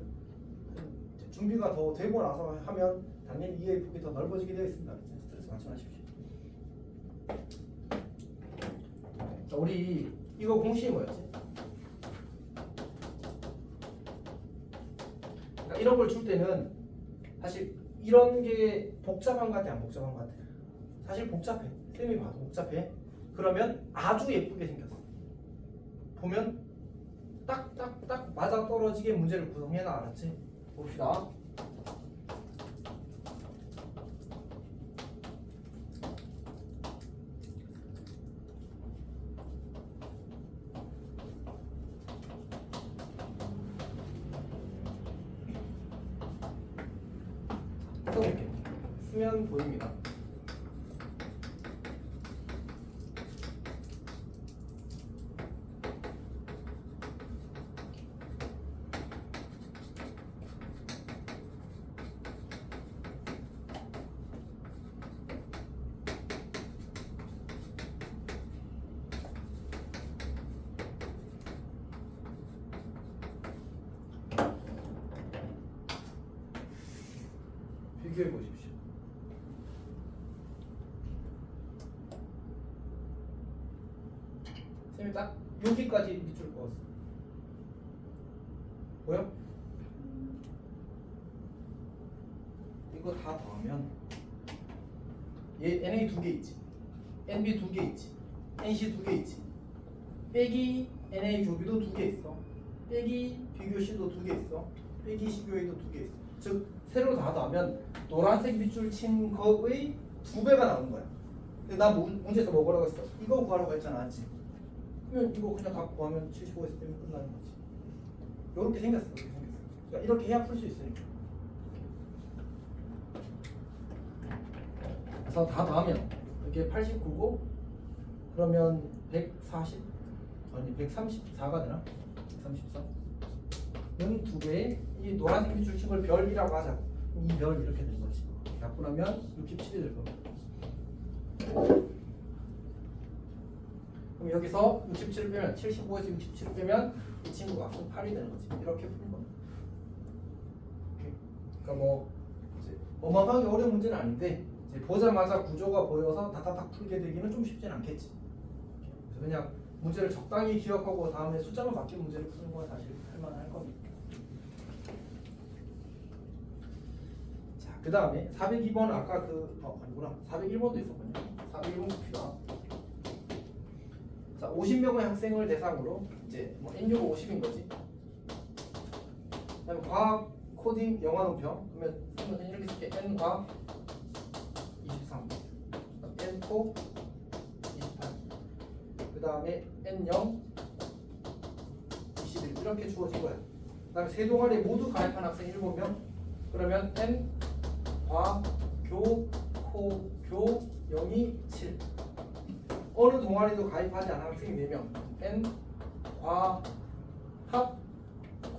준비가 더 되고 나서 하면 당연히 이해 폭이 더 넓어지게 되어 있습니다. 스트레스 받지 마십시오. 자, 우리 이거 공식이 뭐였지? 그러니까 이런 걸 줄 때는 사실 이런 게 복잡한 것 같아, 안 복잡한 것 같아? 사실 복잡해. 쌤이 봐도 복잡해. 그러면 아주 예쁘게 생겼어. 보면 딱 맞아 떨어지게 문제를 구성해놔, 알았지? 봅시다. 써볼게. 쓰면 보입니다. 비교해 보십시오. 쌤이 딱 여기까지 밑줄 그었어. 보여? 이거 다 더하면 얘 NA 두 개 있지, NB 두 개 있지, NC 두 개 있지, 빼기 NA 교비도 두 개 있어. 빼기 비교 C도 2개 있어. 빼기 시교 A도 2개 있어. 즉 세로 다 더하면 노란색 밑줄 친 거의 2배가 나오는 거야. 근데 나 문제에서 뭐라고 했어? 이거 구하라고 했잖아, 맞지? 그러면 이거 그냥 갖고 구하면 75에서 빼면 끝나는 거지. 이렇게 생겼어, 이렇게 생겼어. 그러니까 이렇게 해야 풀 수 있으니까. 그래서 다 더하면 이게 89고 그러면 140 아니 134가 되나? 134는 2배에 이 노란색 밑줄 친 걸 별이라고 하자. 이 별 이렇게 되는 거지. 갖고 나면 67이 될 겁니다. 그럼 여기서 67을 빼면 75에서 67을 빼면 이 친구가 8이 되는 거지. 이렇게 푸는 겁니다. 오케이. 그러니까 뭐 이제 어마어마하게 어려운 문제는 아닌데 이제 보자마자 구조가 보여서 다다닥 풀게 되기는 좀 쉽진 않겠지. 그래서 그냥 문제를 적당히 기억하고 다음에 숫자만 바뀐 문제를 푸는 건 사실 할만할 겁니다. 자, 그 다음에 402번 아까 아니구나. 401번도 있었군요. 401번 봅시다. 자, 50명의 학생을 대상으로 이제 뭐 N교가 50인 거지. 그다음에 과학, 코딩, 영어 논평. 그러면 이렇게 쓸게. N 과학 23, N 코 28. 그 다음에 N0 21 이렇게 주어진 거야. 그 다음에 세 동아리 모두 가입한 학생 7명. 그러면 N 과, 교, 코, 교, 영이 7. 어느 동아리도 가입하지 않은 학생이 4명. N, 과, 합,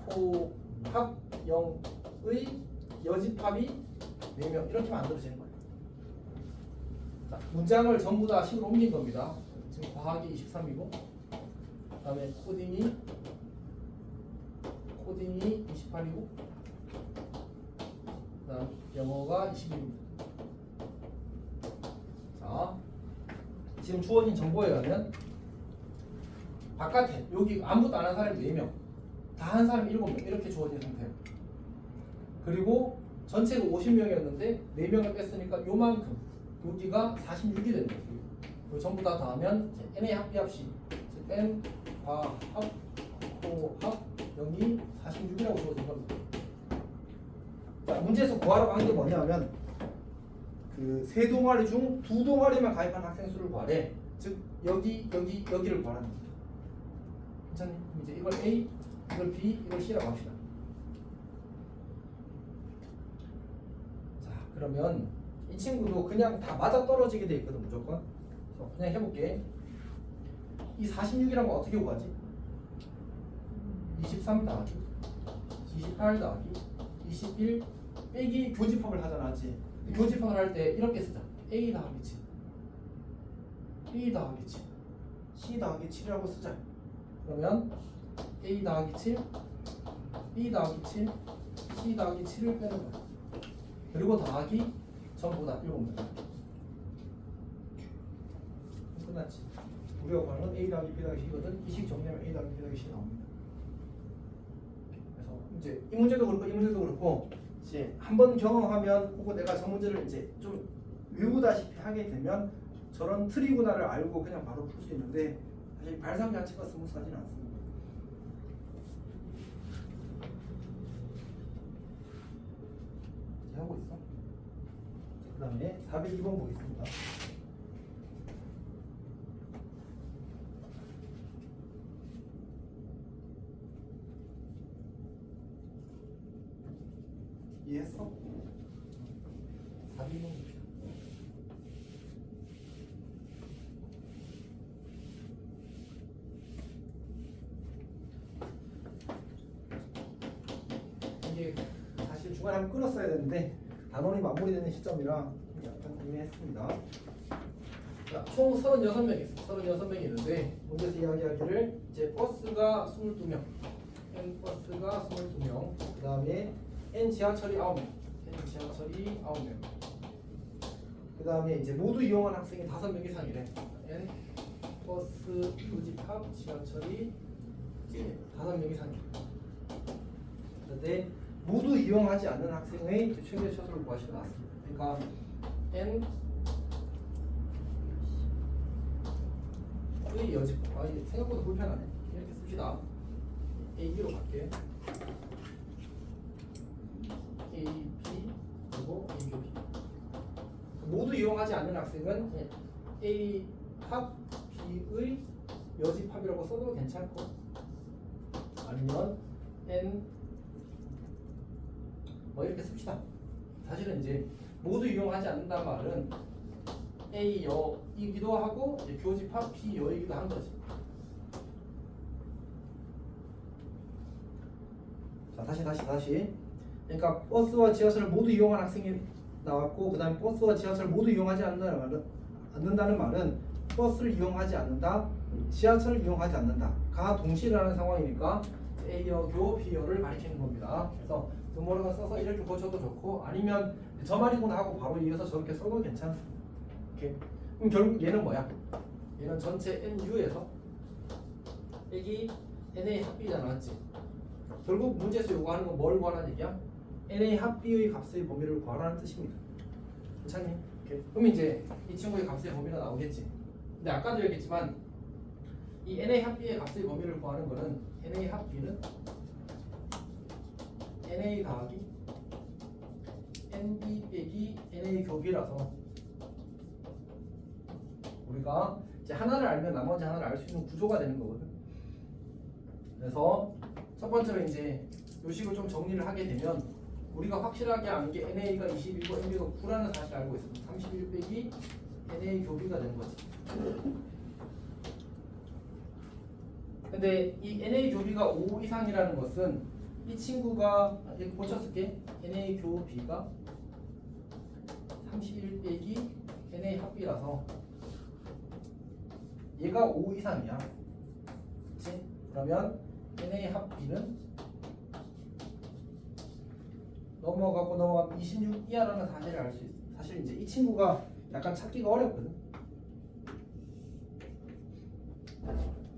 코, 합, 영의 여집합이 4명. 이렇게 만들어지는 거예요. 자, 문장을 전부 다 식으로 옮긴 겁니다. 지금 과학이 23이고, 그 다음에 코딩이 28이고, 그 다음 영어가 21입니다. 자, 지금 주어진 정보에 의하면 바깥에 여기 아무것도 안 한 사람이 4명, 다 한 사람이 7명 이렇게 주어진 상태예요. 그리고 전체가 50명이었는데 4명을 뺐으니까 요만큼 여기가 46이 되는 거예요. 이거 전부 다 더하면 n의 합비합시 즉 n, 과, 합, 코, 합, 0이 46이라고 주어진 겁니다. 자, 문제에서 구하라고 한 게 뭐냐면 그 세 동아리 중 2동아리만 가입한 학생 수를 구하래. 즉 여기를 구하라는 겁니다. 괜찮니? 이제 이걸 A, 이걸 B, 이걸 C라고 합시다. 자, 그러면 이 친구도 그냥 다 맞아 떨어지게 돼 있거든 무조건. 그래서 그냥 해볼게. 이 46이란 거 어떻게 구하지? 23 더하기 28 더하기 21 빼기 교집합을 하잖아, 맞지? 교집합을 할 때 이렇게 쓰자. A 더하기 7, B 더하기 7, C 더하기 7이라고 쓰자. 그러면 A 더하기 7, B 더하기 7, C 더하기 7을 빼는 거야. 그리고 더하기 전부 다 7명. 끝났지. 우리가 구하는 건 A 더하기 B 더하기 C거든. 이 식 정리하면 A 더하기 B 더하기 C 나옵니다. 그래서 이제 이 문제도 그렇고 이 문제도 그렇고 이제 한번 경험하면 혹은 내가 저 문제를 이제 좀 외우다시피 하게 되면 저런 트리구나를 알고 그냥 바로 풀 수 있는데 사실 발상 자체가 스무스하진 않습니다. 이제 하고 있어. 그 다음에 402번 보겠습니다. 이해했어? 402번 봅시다. 이게 사실 중간에 한번 끊었어야 되는데 단원이 마무리되는 시점이라 약간 고민했습니다. 자, 총 36명이 있어요. 36명이 있는데 문제에서 이야기하기를 이제 버스가 22명, N 버스가 22명, 그 다음에 N 지하철이 9명, N 지하철이 9명, 그 다음에 이제 모두 이용한 학생이 5명 이상이래. N 버스, 교집합, 지하철이 이제 5명 이상이래. 그런데 모두 이용하지 않는 학생의 최대 최소를 구하시면 나왔습니다. 그러니까 N 의 여집, 이게 생각보다 불편하네. 이렇게 씁시다. A2로 갈게요. A, B 그리고 A, B 모두 이용하지 않는 학생은 A 합 B의 여집합이라고 써도 괜찮고 아니면 N 뭐 이렇게 씁시다. 사실은 이제 모두 이용하지 않는다는 말은 A 여이기도 하고 이제 교집합 B 여이기도 한 거지. 자, 다시. 그러니까 버스와 지하철을 모두 이용한 학생이 나왔고, 그다음에 버스와 지하철을 모두 이용하지 않는다는 말은 버스를 이용하지 않는다, 지하철을 이용하지 않는다가 동시라는 상황이니까 A여교 B여를 가리키는 겁니다. 그래서 모르가 써서 이렇게 고쳐도 좋고, 아니면 저 말이구나 하고 바로 이어서 저렇게 써도 괜찮습니다. 이렇게. 그럼 결국 얘는 뭐야? 얘는 전체 NU에서 여기 NA 합비잖아, 맞지? 결국 문제에서 요구하는 건 뭘 구하라는 얘기야? NA 합비의 값의 범위를 구하라는 뜻입니다. 괜찮니? 이렇게. 그럼 이제 이 친구의 값의 범위가 나오겠지. 근데 아까도 얘기했지만 이 NA 합비의 값의 범위를 구하는 거는 NA 합비는 NA 더하기 NB 빼기 NA 교비라서 우리가 이제 하나를 알면 나머지 하나를 알 수 있는 구조가 되는 거거든. 그래서 첫 번째로 이제 요 식을 좀 정리를 하게 되면 우리가 확실하게 아는 게 NA가 20이고 NB가 9라는 사실을 알고 있습니다. 31 빼기 NA 교비가 되는 거지. 근데 이 NA 교비가 5 이상이라는 것은 이 친구가 이렇게 고쳤을게. NA 교비가 31 빼기 NA 합비라서 얘가 5 이상이야. 그치? 그러면 NA 합비는 넘어가면 26 이하라는 사실을 알 수 있어. 사실 이제 이 친구가 약간 찾기가 어렵거든.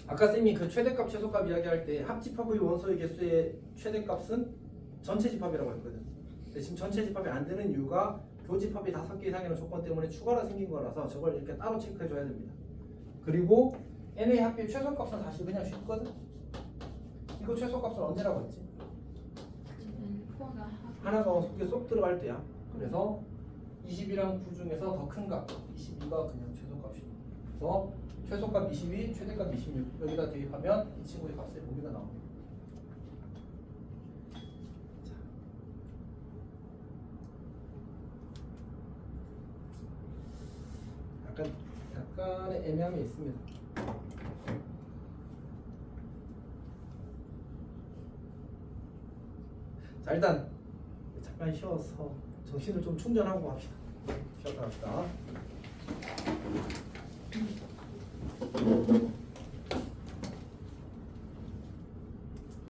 아까 쌤이 그 최대값 최소값 이야기할 때 합집합의 원소의 개수의 최대값은 전체 집합이라고 했거든. 근데 지금 전체 집합이 안 되는 이유가 교집합이 5개 이상이라는 조건 때문에 추가로 생긴 거라서 저걸 이렇게 따로 체크해 줘야 됩니다. 그리고 NA 합비의 최소값은 사실 그냥 쉽거든. 이거 최소값은 언제라고 했지? 하나가 이게 쏙 들어갈 때야. 그래서 20이랑 9 중에서 더 큰 값 22가 그냥 최소값이고, 그래서 최소값 22, 최대값 26 여기다 대입하면 이 친구의 값의 범위가 나옵니다. 약간의 애매함이 있습니다. 자, 일단 잠깐 쉬어서 정신을 좀 충전하고 합시다. 쉬었다 합시다.